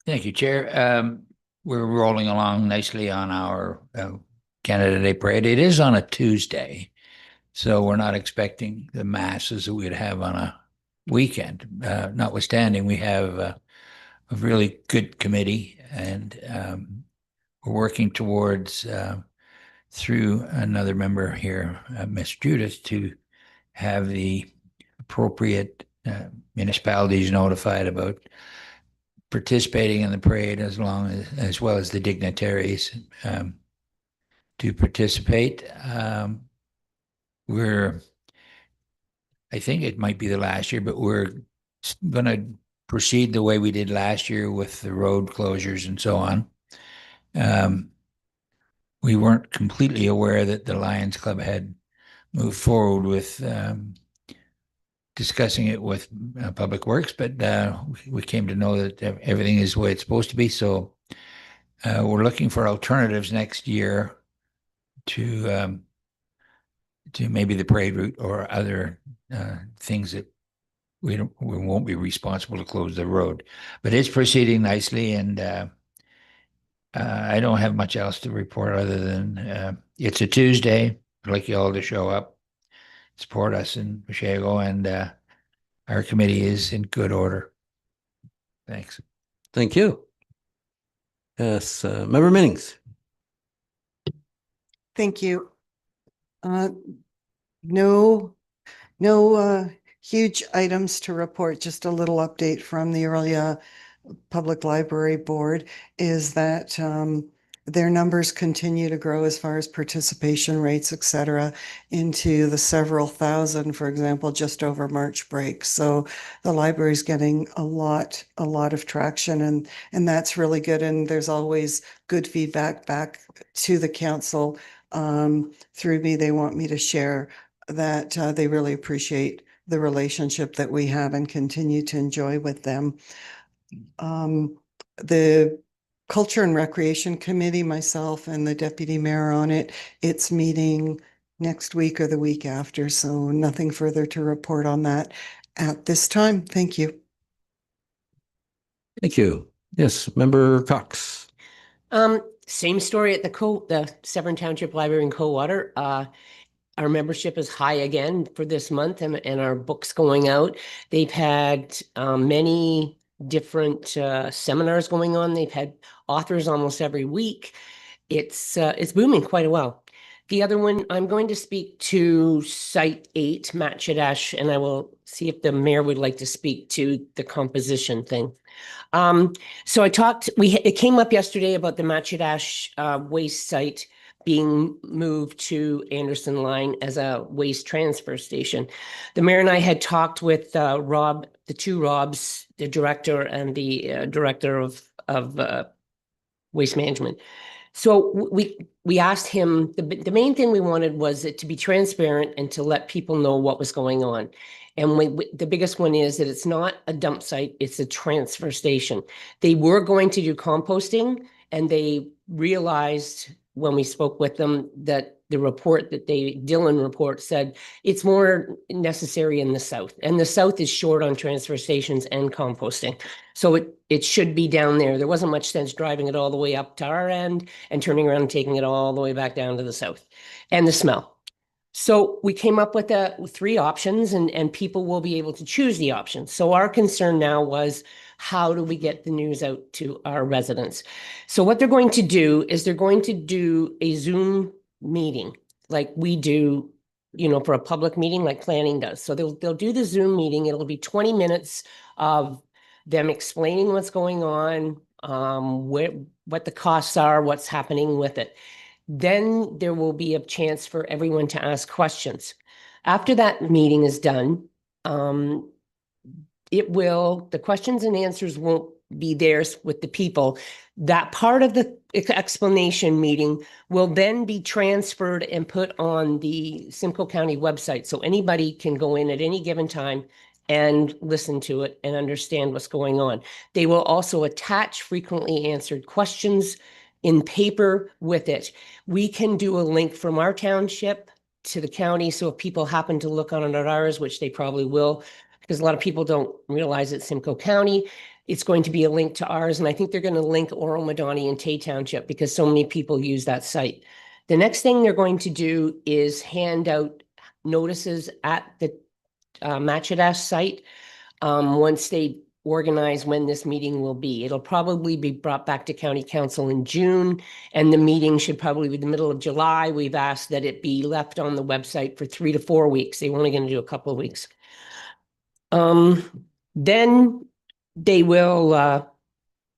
Thank you, Chair. We're rolling along nicely on our Canada Day Parade. It is on a Tuesday, so we're not expecting the masses that we'd have on a weekend. Notwithstanding, we have a really good committee, and we're working towards, through another member here, Miss Judith, to have the appropriate municipalities notified about participating in the parade, as well as the dignitaries to participate. I think it might be the last year, but we're going to proceed the way we did last year with the road closures and so on. We weren't completely aware that the Lions Club had moved forward with discussing it with Public Works, but we came to know that everything is the way it's supposed to be. So we're looking for alternatives next year to maybe the parade route or other things that we won't be responsible to close the road. But it's proceeding nicely, and I don't have much else to report other than it's a Tuesday. I'd like you all to show up, support us in Chicago, and our committee is in good order. Thanks. Thank you. Yes, Member Minnings. Thank you. No huge items to report, just a little update from the Aurelia Public Library Board is that their numbers continue to grow as far as participation rates, et cetera, into the several thousand, for example, just over March break. So the library is getting a lot of traction, and that's really good. And there's always good feedback back to the council through me. They want me to share that they really appreciate the relationship that we have and continue to enjoy with them. The Culture and Recreation Committee, myself and the deputy mayor on it, it's meeting next week or the week after, so nothing further to report on that at this time. Thank you. Thank you. Yes, Member Cox. Same story at the Severn Township Library in Coldwater. Our membership is high again for this month, and our books going out. They've had many different seminars going on. They've had authors almost every week. It's booming quite a while. The other one, I'm going to speak to Site 8, Matchedash, and I will see if the mayor would like to speak to the composition thing. So it came up yesterday about the Matchedash waste site being moved to Anderson Line as a waste transfer station. The mayor and I had talked with Rob, the two Robs, the director and the director of waste management. So we asked him, the main thing we wanted was it to be transparent and to let people know what was going on. And the biggest one is that it's not a dump site, it's a transfer station. They were going to do composting, and they realized when we spoke with them that the report that Dillon report said it's more necessary in the south, and the south is short on transfer stations and composting. So it should be down there. There wasn't much sense driving it all the way up to our end and turning around and taking it all the way back down to the south, and the smell. So we came up with 3 options, and people will be able to choose the options. So our concern now was, how do we get the news out to our residents? So what they're going to do is they're going to do a Zoom meeting like we do, for a public meeting like planning does. So they'll do the Zoom meeting. It'll be 20 minutes of them explaining what's going on, what the costs are, what's happening with it. Then there will be a chance for everyone to ask questions. After that meeting is done, the questions and answers won't be theirs with the people. That part of the explanation meeting will then be transferred and put on the Simcoe County website. So anybody can go in at any given time and listen to it and understand what's going on. They will also attach frequently answered questions in paper with it. We can do a link from our township to the county. So if people happen to look on it at ours, which they probably will, because a lot of people don't realize it's Simcoe County, it's going to be a link to ours. And I think they're going to link Oro, Madani, and Tay Township because so many people use that site. The next thing they're going to do is hand out notices at the Matchedash site once they organize when this meeting will be. It'll probably be brought back to County Council in June, and the meeting should probably be the middle of July. We've asked that it be left on the website for 3 to 4 weeks. They were only going to do a couple of weeks. Then they will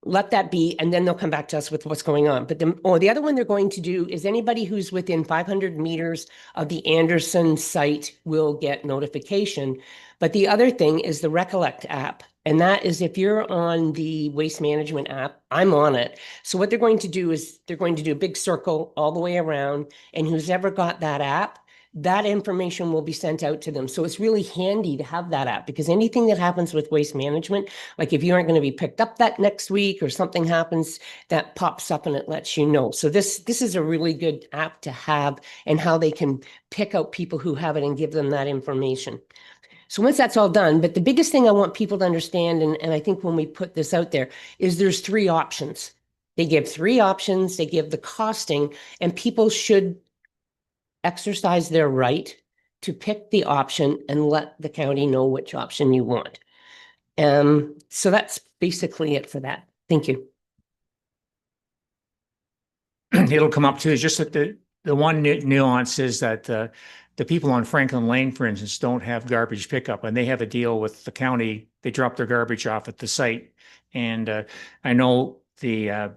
let that be, and then they'll come back to us with what's going on. But the other one they're going to do is anybody who's within 500 meters of the Anderson site will get notification. But the other thing is the Recollect app. And that is if you're on the waste management app, I'm on it. So what they're going to do is they're going to do a big circle all the way around, and who's ever got that app, that information will be sent out to them. So it's really handy to have that app, because anything that happens with waste management, like if you aren't going to be picked up that next week or something happens, that pops up and it lets you know. So this is a really good app to have, and how they can pick out people who have it and give them that information. So once that's all done, but the biggest thing I want people to understand, and I think when we put this out there, is there's 3 options. They give 3 options, they give the costing, and people should exercise their right to pick the option and let the county know which option you want. So that's basically it for that. Thank you. It'll come up too, is just that the one nuance is that the people on Franklin Lane, for instance, don't have garbage pickup, and they have a deal with the county. They drop their garbage off at the site. And I know the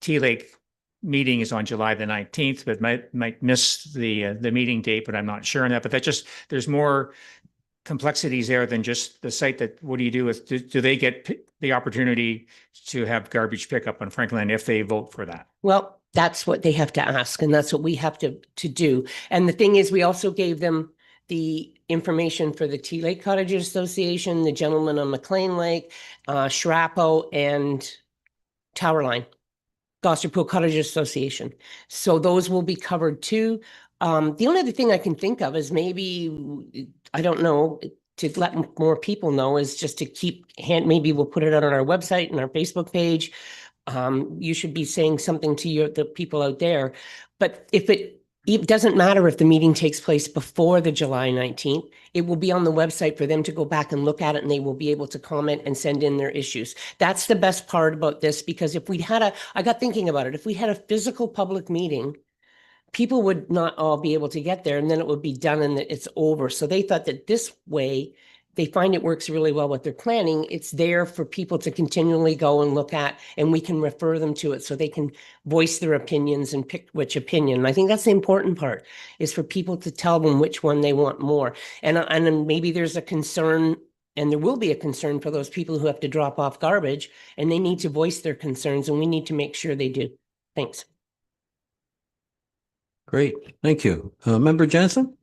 Tea Lake meeting is on July the 19th, but might miss the meeting date, but I'm not sure on that. But that just, there's more complexities there than just the site. That what do you do with, do they get the opportunity to have garbage pickup on Franklin if they vote for that? Well, that's what they have to ask, and that's what we have to do. And the thing is, we also gave them the information for the Tea Lake Cottages Association, the gentleman on McLean Lake, Schrapo, and Towerline, Gloucester Pool Cottages Association. So those will be covered too. The only other thing I can think of is maybe, I don't know, to let more people know, is just to keep maybe we'll put it out on our website and our Facebook page. You should be saying something to the people out there. But if it doesn't matter if the meeting takes place before the July 19th, it will be on the website for them to go back and look at it, and they will be able to comment and send in their issues. That's the best part about this, because if we had I got thinking about it, if we had a physical public meeting, people would not all be able to get there, and then it would be done and it's over. So they thought that this way, they find it works really well with their planning. It's there for people to continually go and look at, and we can refer them to it so they can voice their opinions and pick which opinion. And I think that's the important part, is for people to tell them which one they want more. And then maybe there's a concern, and there will be a concern for those people who have to drop off garbage, and they need to voice their concerns, and we need to make sure they do. Thanks. Great, thank you. Member Jensen?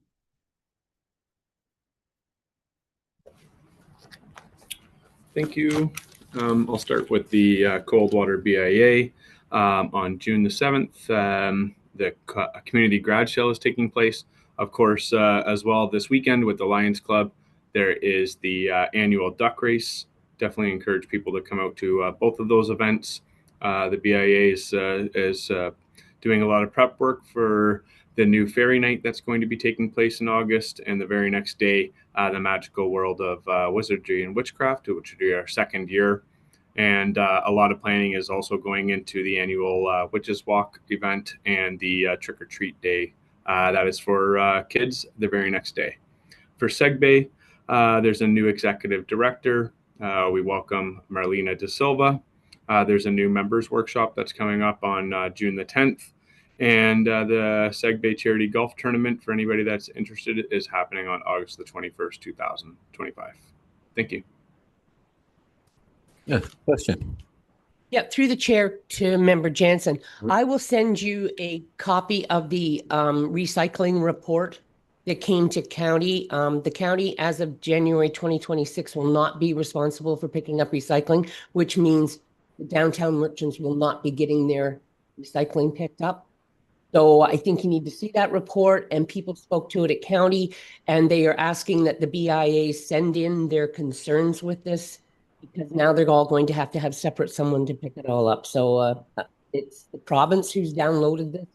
Thank you. I'll start with the Coldwater BIA. On June the 7th, the community garage sale is taking place. Of course, as well this weekend with the Lions Club, there is the annual duck race. Definitely encourage people to come out to both of those events. The BIA is doing a lot of prep work for the new fairy night that's going to be taking place in August, and the very next day, the magical world of wizardry and witchcraft, which will be our second year. And a lot of planning is also going into the annual Witches Walk event and the Trick or Treat Day. That is for kids the very next day. For Segbay, there's a new executive director. We welcome Marlena De Silva. There's a new members workshop that's coming up on June the 10th. And the Segbay Charity Golf Tournament, for anybody that's interested, is happening on August the 21st, 2025. Thank you. Yeah, question. Yeah, through the chair to Member Jansen, I will send you a copy of the recycling report that came to county. The county, as of January 2026, will not be responsible for picking up recycling, which means the downtown merchants will not be getting their recycling picked up. So I think you need to see that report, and people spoke to it at county, and they are asking that the BIA send in their concerns with this, because now they're all going to have separate someone to pick it all up. So it's the province who's downloaded this,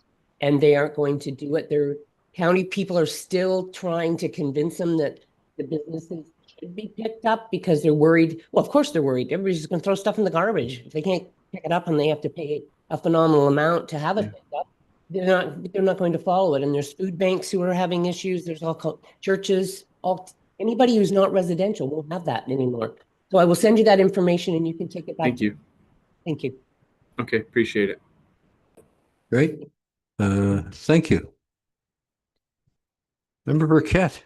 and they aren't going to do it. Their county people are still trying to convince them that the businesses should be picked up, because they're worried. Well, of course they're worried. Everybody's just going to throw stuff in the garbage. If they can't pick it up and they have to pay a phenomenal amount to have it picked up, they're not going to follow it. And there's food banks who are having issues. There's all churches, anybody who's not residential won't have that anymore. So I will send you that information, and you can take it back. Thank you. Thank you. Okay, appreciate it. Great. Thank you. Member Burkett.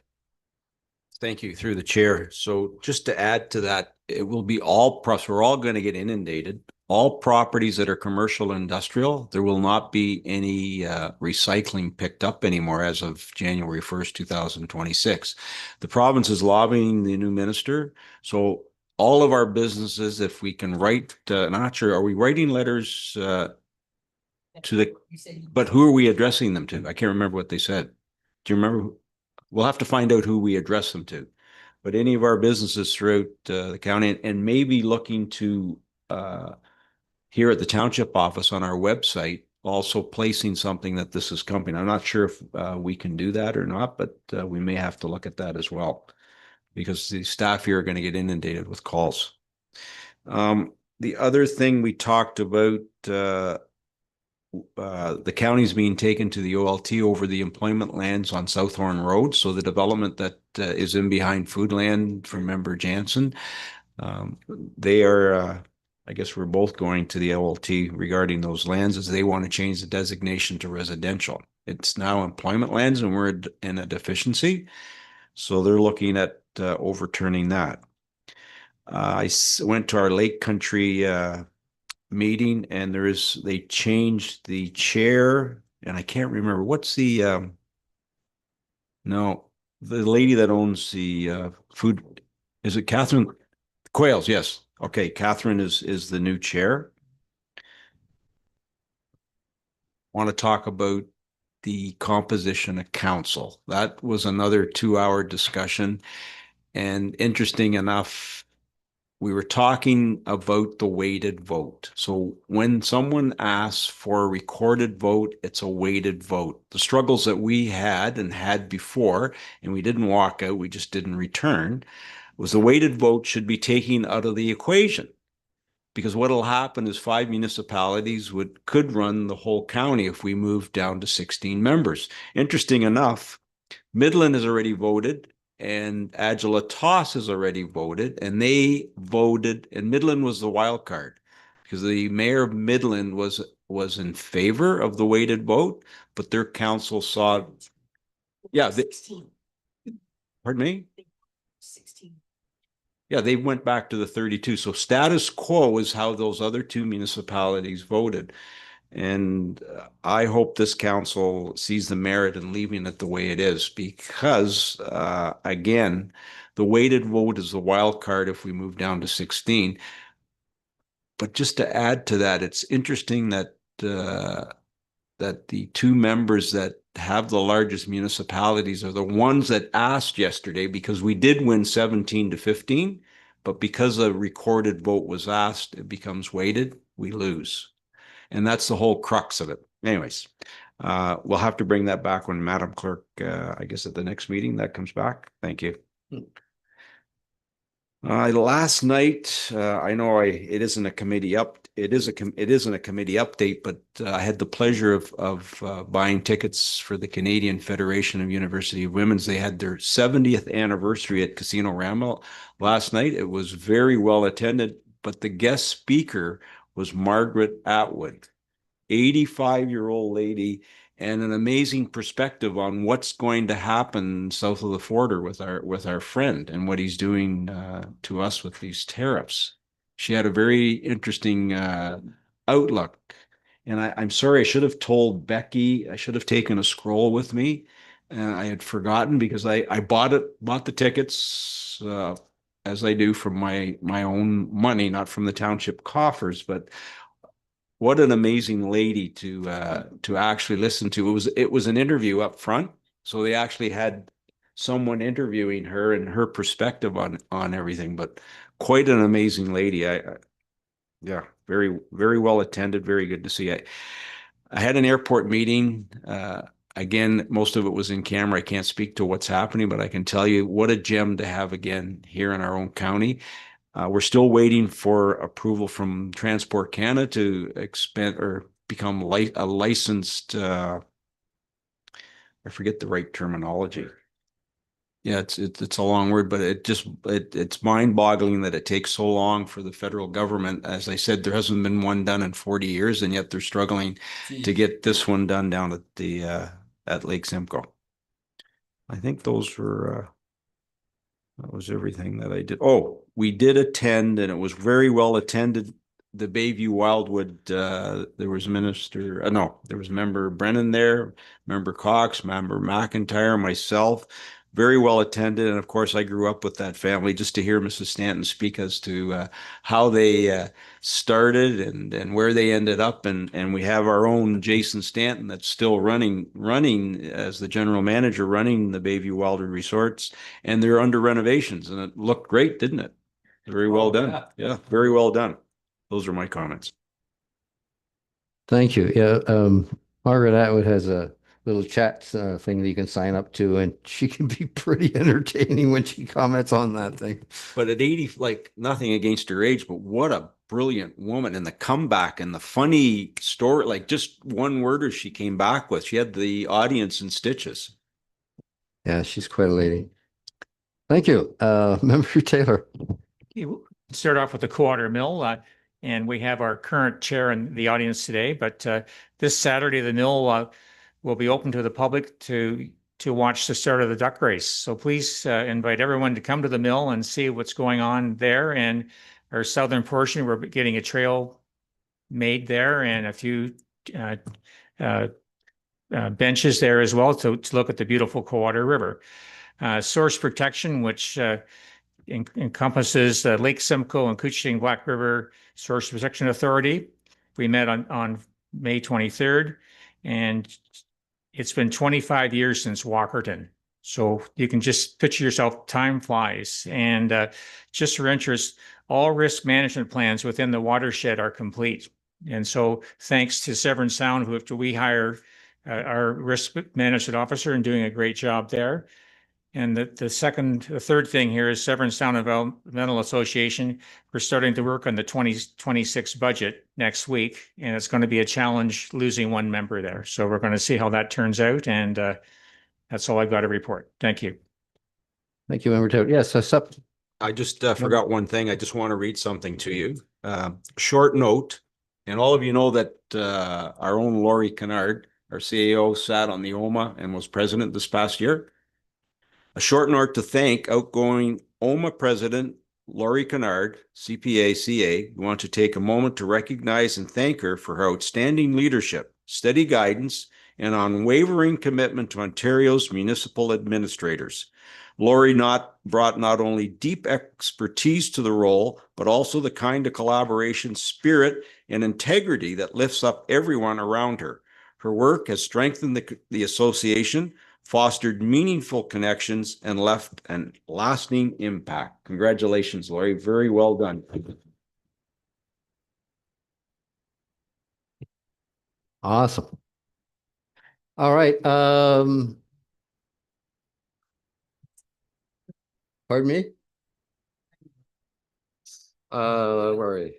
Thank you, through the chair. So just to add to that, it will be all we're all going to get inundated. All properties that are commercial and industrial, there will not be any recycling picked up anymore as of January 1st, 2026. The province is lobbying the new minister. So all of our businesses, if we can write, I'm not sure, are we writing letters to the, but who are we addressing them to? I can't remember what they said. Do you remember? We'll have to find out who we address them to. But any of our businesses throughout the county, and maybe looking to here at the township office on our website, also placing something that this is coming. I'm not sure if we can do that or not, but we may have to look at that as well, because the staff here are going to get inundated with calls. The other thing we talked about, the county's being taken to the OLT over the employment lands on Southhorn Road. So the development that is in behind Foodland from Member Jansen, they are, I guess we're both going to the OLT regarding those lands, as they want to change the designation to residential. It's now employment lands and we're in a deficiency. So they're looking at overturning that. I went to our Lake Country meeting, and they changed the chair, and I can't remember what's the no, the lady that owns the food, is it Catherine Quails? Yes. Okay, Catherine is the new chair. Want to talk about the composition of council. That was another 2-hour discussion, and interesting enough, we were talking about the weighted vote. So when someone asks for a recorded vote, it's a weighted vote. The struggles that we had and had before, and we didn't walk out, we just didn't return, was the weighted vote should be taken out of the equation. Because what'll happen is 5 municipalities could run the whole county if we move down to 16 members. Interesting enough, Midland has already voted, and Agilitas has already voted, and they voted, and Midland was the wild card because the mayor of Midland was in favor of the weighted vote, but their council saw, yeah, pardon me? 16. Yeah, they went back to the 32. So status quo is how those other 2 municipalities voted. And I hope this council sees the merit in leaving it the way it is, because, again, the weighted vote is the wild card if we move down to 16. But just to add to that, it's interesting that that the 2 members that have the largest municipalities are the ones that asked yesterday, because we did win 17-15, but because a recorded vote was asked, it becomes weighted, we lose. And that's the whole crux of it. Anyways, we'll have to bring that back when Madam Clerk, I guess at the next meeting that comes back. Thank you. Last night, I know it isn't a committee isn't a committee update, but I had the pleasure of buying tickets for the Canadian Federation of University of Women's. They had their 70th anniversary at Casino Rama last night. It was very well attended, but the guest speaker was Margaret Atwood, 85-year-old lady, and an amazing perspective on what's going to happen south of the border with our friend and what he's doing to us with these tariffs. She had a very interesting outlook. And I'm sorry, I should have told Becky, I should have taken a scroll with me. I had forgotten, because I bought the tickets as I do from my own money, not from the township coffers, but what an amazing lady to actually listen to. It was an interview up front, so they actually had someone interviewing her and her perspective on everything. But quite an amazing lady. Yeah, very, very well attended. Very good to see. I had an airport meeting. Again, most of it was in camera. I can't speak to what's happening, but I can tell you what a gem to have again here in our own county. We're still waiting for approval from Transport Canada to expand or become a licensed, I forget the right terminology. Yeah, it's a long word, but it's mind-boggling that it takes so long for the federal government. As I said, there hasn't been one done in 40 years, and yet they're struggling to get this one done down at the at Lake Simcoe. I think that was everything that I did. Oh, we did attend, and it was very well attended, the Bayview Wildwood. There was there was Member Brennan there, Member Cox, Member McIntyre, myself. Very well attended. And of course, I grew up with that family. Just to hear Mrs. Stanton speak as to how they started and where they ended up. And we have our own Jason Stanton that's still running as the general manager, running the Bayview Wildwood Resorts. And they're under renovations. And it looked great, didn't it? Very well done. Yeah, very well done. Those are my comments. Thank you. Yeah, Margaret Atwood has a little chat thing that you can sign up to, and she can be pretty entertaining when she comments on that thing. But at 80, like nothing against her age, but what a brilliant woman, and the comeback and the funny story, like just one word she came back with. She had the audience in stitches. Yeah, she's quite a lady. Thank you. Member Taylor. Okay, we'll start off with the Cowater Mill, and we have our current chair in the audience today. But this Saturday, the mill will be open to the public to watch the start of the duck race. So please invite everyone to come to the mill and see what's going on there. And our southern portion, we're getting a trail made there and a few benches there as well to look at the beautiful Cowater River. Source protection, which encompasses Lake Simcoe and Couchiching Black River Source Protection Authority. We met on May 23rd, and it's been 25 years since Walkerton. So you can just picture yourself, time flies. And just for interest, all risk management plans within the watershed are complete. And so thanks to Severn Sound, who we hire our risk management officer and doing a great job there. And the third thing here is Severn Sound Environmental Association. We're starting to work on the 2026 budget next week, and it's going to be a challenge losing one member there. So we're going to see how that turns out, and that's all I've got to report. Thank you. Thank you, Member Taylor. Yes, I just forgot one thing. I just want to read something to you. Short note, and all of you know that our own Laurie Kennard, our CAO, sat on the OMA and was president this past year. A short note to thank outgoing OMA President Laurie Kennard, CPA, CA. We want to take a moment to recognize and thank her for her outstanding leadership, steady guidance, and unwavering commitment to Ontario's municipal administrators. Laurie brought not only deep expertise to the role, but also the kind of collaboration, spirit, and integrity that lifts up everyone around her. Her work has strengthened the association, fostered meaningful connections, and left an lasting impact. Congratulations, Laurie. Very well done. awesome. All right. Pardon me? Where are we?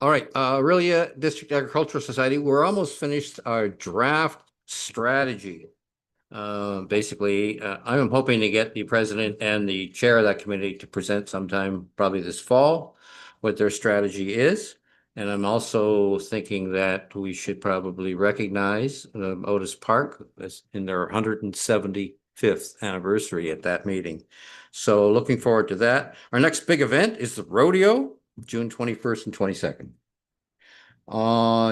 All right, Aurelia District Agricultural Society, we're almost finished our draft strategy. Basically, I'm hoping to get the president and the chair of that committee to present sometime probably this fall what their strategy is. And I'm also thinking that we should probably recognize Otis Park as in their 175th anniversary at that meeting. So looking forward to that. Our next big event is the rodeo, June 21st and 22nd.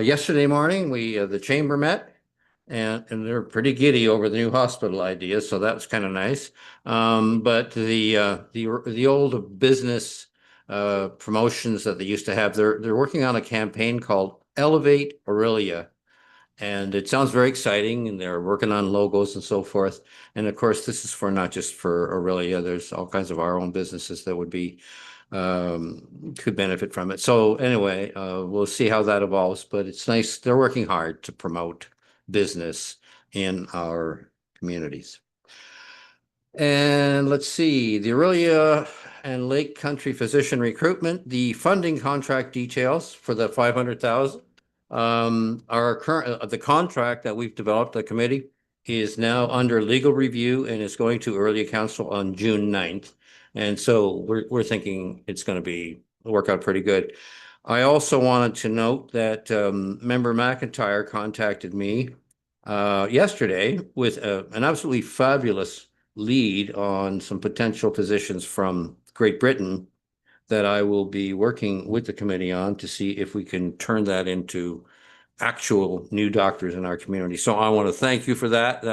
Yesterday morning, the chamber met and they're pretty giddy over the new hospital idea. So that was kind of nice. But the old business promotions that they used to have, they're working on a campaign called Elevate Aurelia. And it sounds very exciting, and they're working on logos and so forth. And of course, this is for not just for Aurelia. There's all kinds of our own businesses that would be could benefit from it. So anyway, we'll see how that evolves. But it's nice. They're working hard to promote business in our communities. And let's see, the Aurelia and Lake Country Physician Recruitment, the funding contract details for the 500,000. Our current, the contract that we've developed, the committee, is now under legal review and is going to early council on June 9th. And so we're thinking it's going to work out pretty good. I also wanted to note that Member McIntyre contacted me yesterday with an absolutely fabulous lead on some potential positions from Great Britain that I will be working with the committee on to see if we can turn that into actual new doctors in our community. So I want to thank you for that.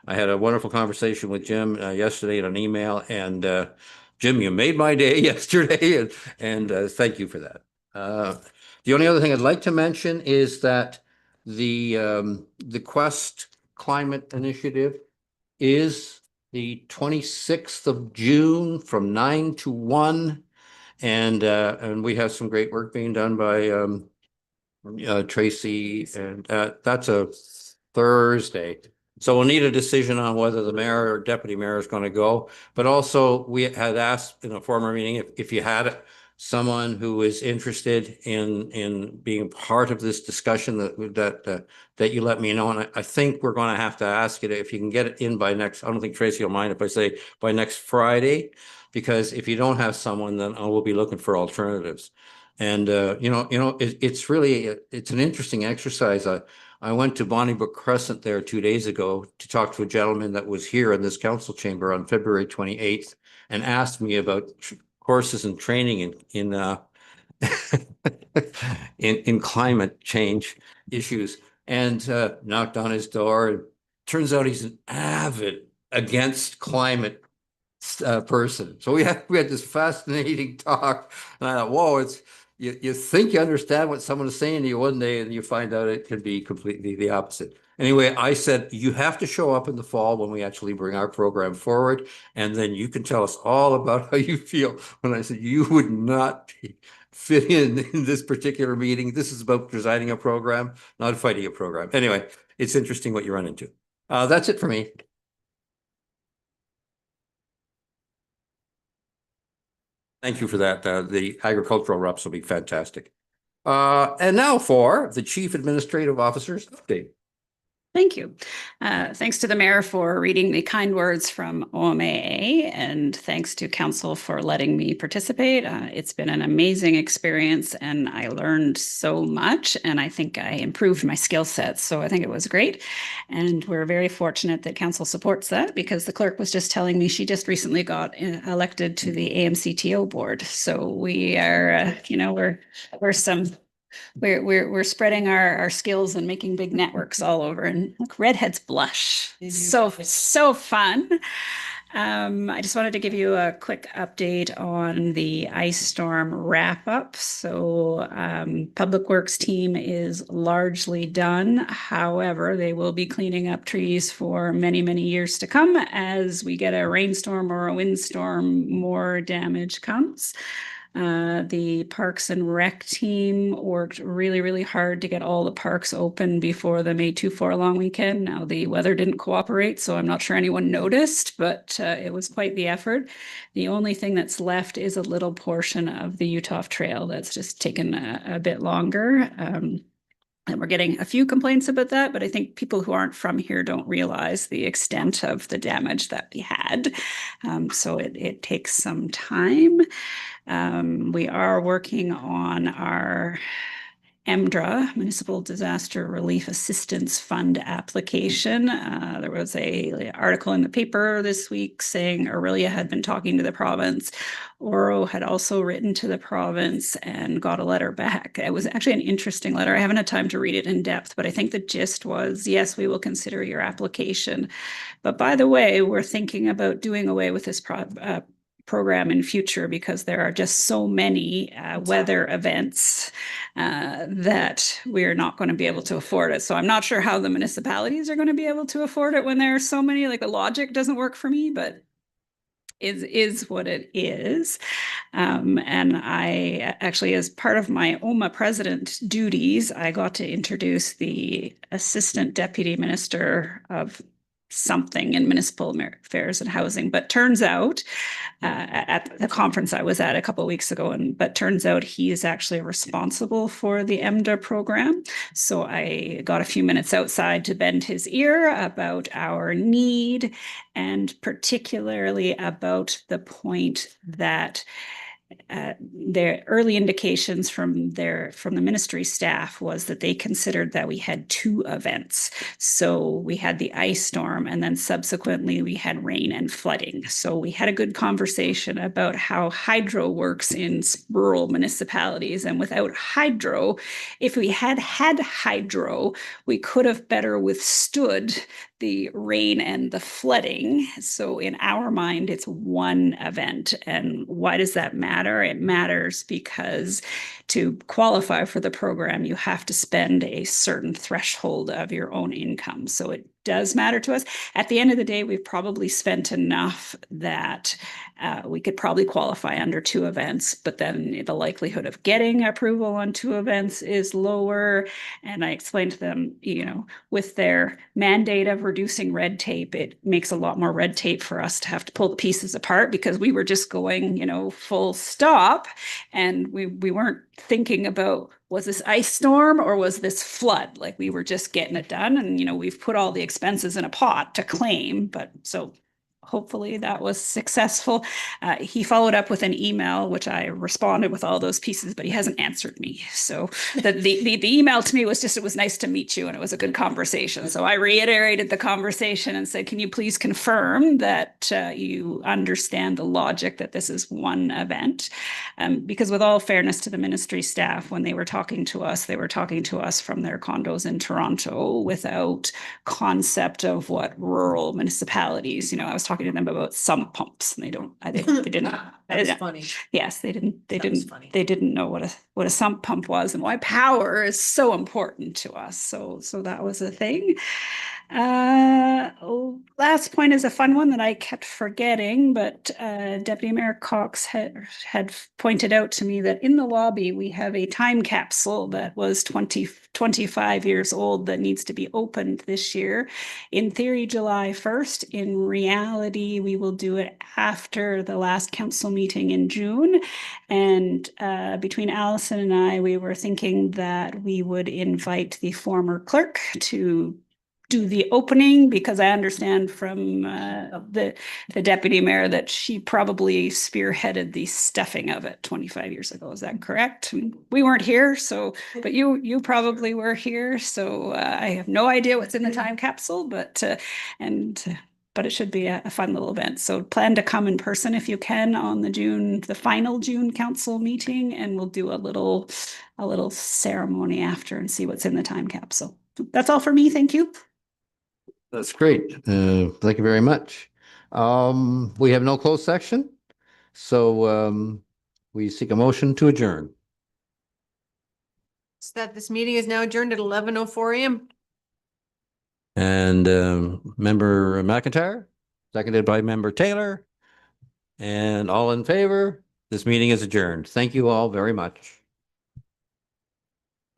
I had a wonderful conversation with Jim yesterday in an email, and Jim, you made my day yesterday, and thank you for that. The only other thing I'd like to mention is that the Quest Climate Initiative is the 26th of June from 9 to 1. And we have some great work being done by Tracy, and that's a Thursday. So we'll need a decision on whether the mayor or deputy mayor is going to go. But also, we had asked in a former meeting if you had someone who is interested in being part of this discussion, that you let me know. And I think we're going to have to ask it if you can get it in by next. I don't think Tracy will mind if I say by next Friday, because if you don't have someone, then I will be looking for alternatives. And it's really it's an interesting exercise. I went to Bonnybrook Crescent there 2 days ago to talk to a gentleman that was here in this council chamber on February 28th and asked me about courses and training in in climate change issues, and knocked on his door. And turns out he's an avid against climate person. So we had this fascinating talk, and I thought, whoa, it's you think you understand what someone is saying to you one day, and you find out it can be completely the opposite. Anyway, I said, you have to show up in the fall when we actually bring our program forward, and then you can tell us all about how you feel. When I said, you would not fit in this particular meeting. This is about designing a program, not fighting a program. Anyway, it's interesting what you run into. That's it for me. Thank you for that. The agricultural reps will be fantastic. And now for the Chief Administrative Officer's update. Thank you. Thanks to the mayor for reading the kind words from OMAA, and thanks to council for letting me participate. It's been an amazing experience, and I learned so much, and I think I improved my skill sets. So I think it was great. And we're very fortunate that council supports that, because the clerk was just telling me she just recently got elected to the AMCTO board. So we are, we're spreading our skills and making big networks all over, and look, redheads blush. So fun. I just wanted to give you a quick update on the ice storm wrap up. So Public Works team is largely done. However, they will be cleaning up trees for many, many years to come. As we get a rainstorm or a windstorm, more damage comes. The Parks and Rec team worked really, really hard to get all the parks open before the May 2-4 long weekend. Now, the weather didn't cooperate, so I'm not sure anyone noticed, but it was quite the effort. The only thing that's left is a little portion of the Utah Trail that's just taken a bit longer. And we're getting a few complaints about that, but I think people who aren't from here don't realize the extent of the damage that we had. So it takes some time. We are working on our MDRA, Municipal Disaster Relief Assistance Fund application. There was an article in the paper this week saying Aurelia had been talking to the province. Oro had also written to the province and got a letter back. It was actually an interesting letter. I haven't had time to read it in depth, but I think the gist was, yes, we will consider your application. But by the way, we're thinking about doing away with this program in future, because there are just so many weather events that we're not going to be able to afford it. So I'm not sure how the municipalities are going to be able to afford it when there are so many. Like, the logic doesn't work for me, but is what it is. And I actually, as part of my OMA president duties, I got to introduce the Assistant Deputy Minister of something in Municipal Affairs and Housing. But turns out, at the conference I was at a couple of weeks ago, but turns out he is actually responsible for the MDRA program. So I got a few minutes outside to bend his ear about our need, and particularly about the point that their early indications from the ministry staff was that they considered that we had two events. So we had the ice storm, and then subsequently we had rain and flooding. So we had a good conversation about how hydro works in rural municipalities. And without hydro, if we had hydro, we could have better withstood the rain and the flooding. So in our mind, it's one event. And why does that matter? It matters because to qualify for the program, you have to spend a certain threshold of your own income. So does matter to us. At the end of the day, we've probably spent enough that we could probably qualify under 2 events, but then the likelihood of getting approval on 2 events is lower. And I explained to them, you know, with their mandate of reducing red tape, it makes a lot more red tape for us to have to pull the pieces apart, because we were just going, you know, full stop, and we weren't thinking about, was this ice storm or was this flood? Like, we were just getting it done, and, you know, we've put all the expenses in a pot to claim, but so hopefully that was successful. He followed up with an email, which I responded with all those pieces, but he hasn't answered me. So the email to me was just, it was nice to meet you and it was a good conversation. So I reiterated the conversation and said, can you please confirm that you understand the logic that this is one event? Because with all fairness to the ministry staff, when they were talking to us, they were talking to us from their condos in Toronto without concept of what rural municipalities, you know, I was talking to them about sump pumps, and they didn't. That's funny. Yes, they was didn't funny. they didn't know what a sump pump was and why power is so important to us. So that was a thing. Last point is a fun one that I kept forgetting, but Deputy Mayor Cox had pointed out to me that in the lobby we have a time capsule that was 25 years old that needs to be opened this year. In theory, July 1st. In reality, we will do it after the last council meeting in June. And between Allison and I, we were thinking that we would invite the former clerk to do the opening, because I understand from the deputy mayor that she probably spearheaded the stuffing of it 25 years ago. Is that correct? I mean, we weren't here, so, but you probably were here, so I have no idea what's in the time capsule, but it should be a fun little event. So plan to come in person if you can on the final June council meeting, and we'll do a little ceremony after and see what's in the time capsule. That's all for me. Thank you. That's great. Thank you very much. We have no closed section, so we seek a motion to adjourn. So that this meeting is now adjourned at 11:04 a.m. And Member McIntyre, seconded by Member Taylor, and all in favor. This meeting is adjourned. Thank you all very much.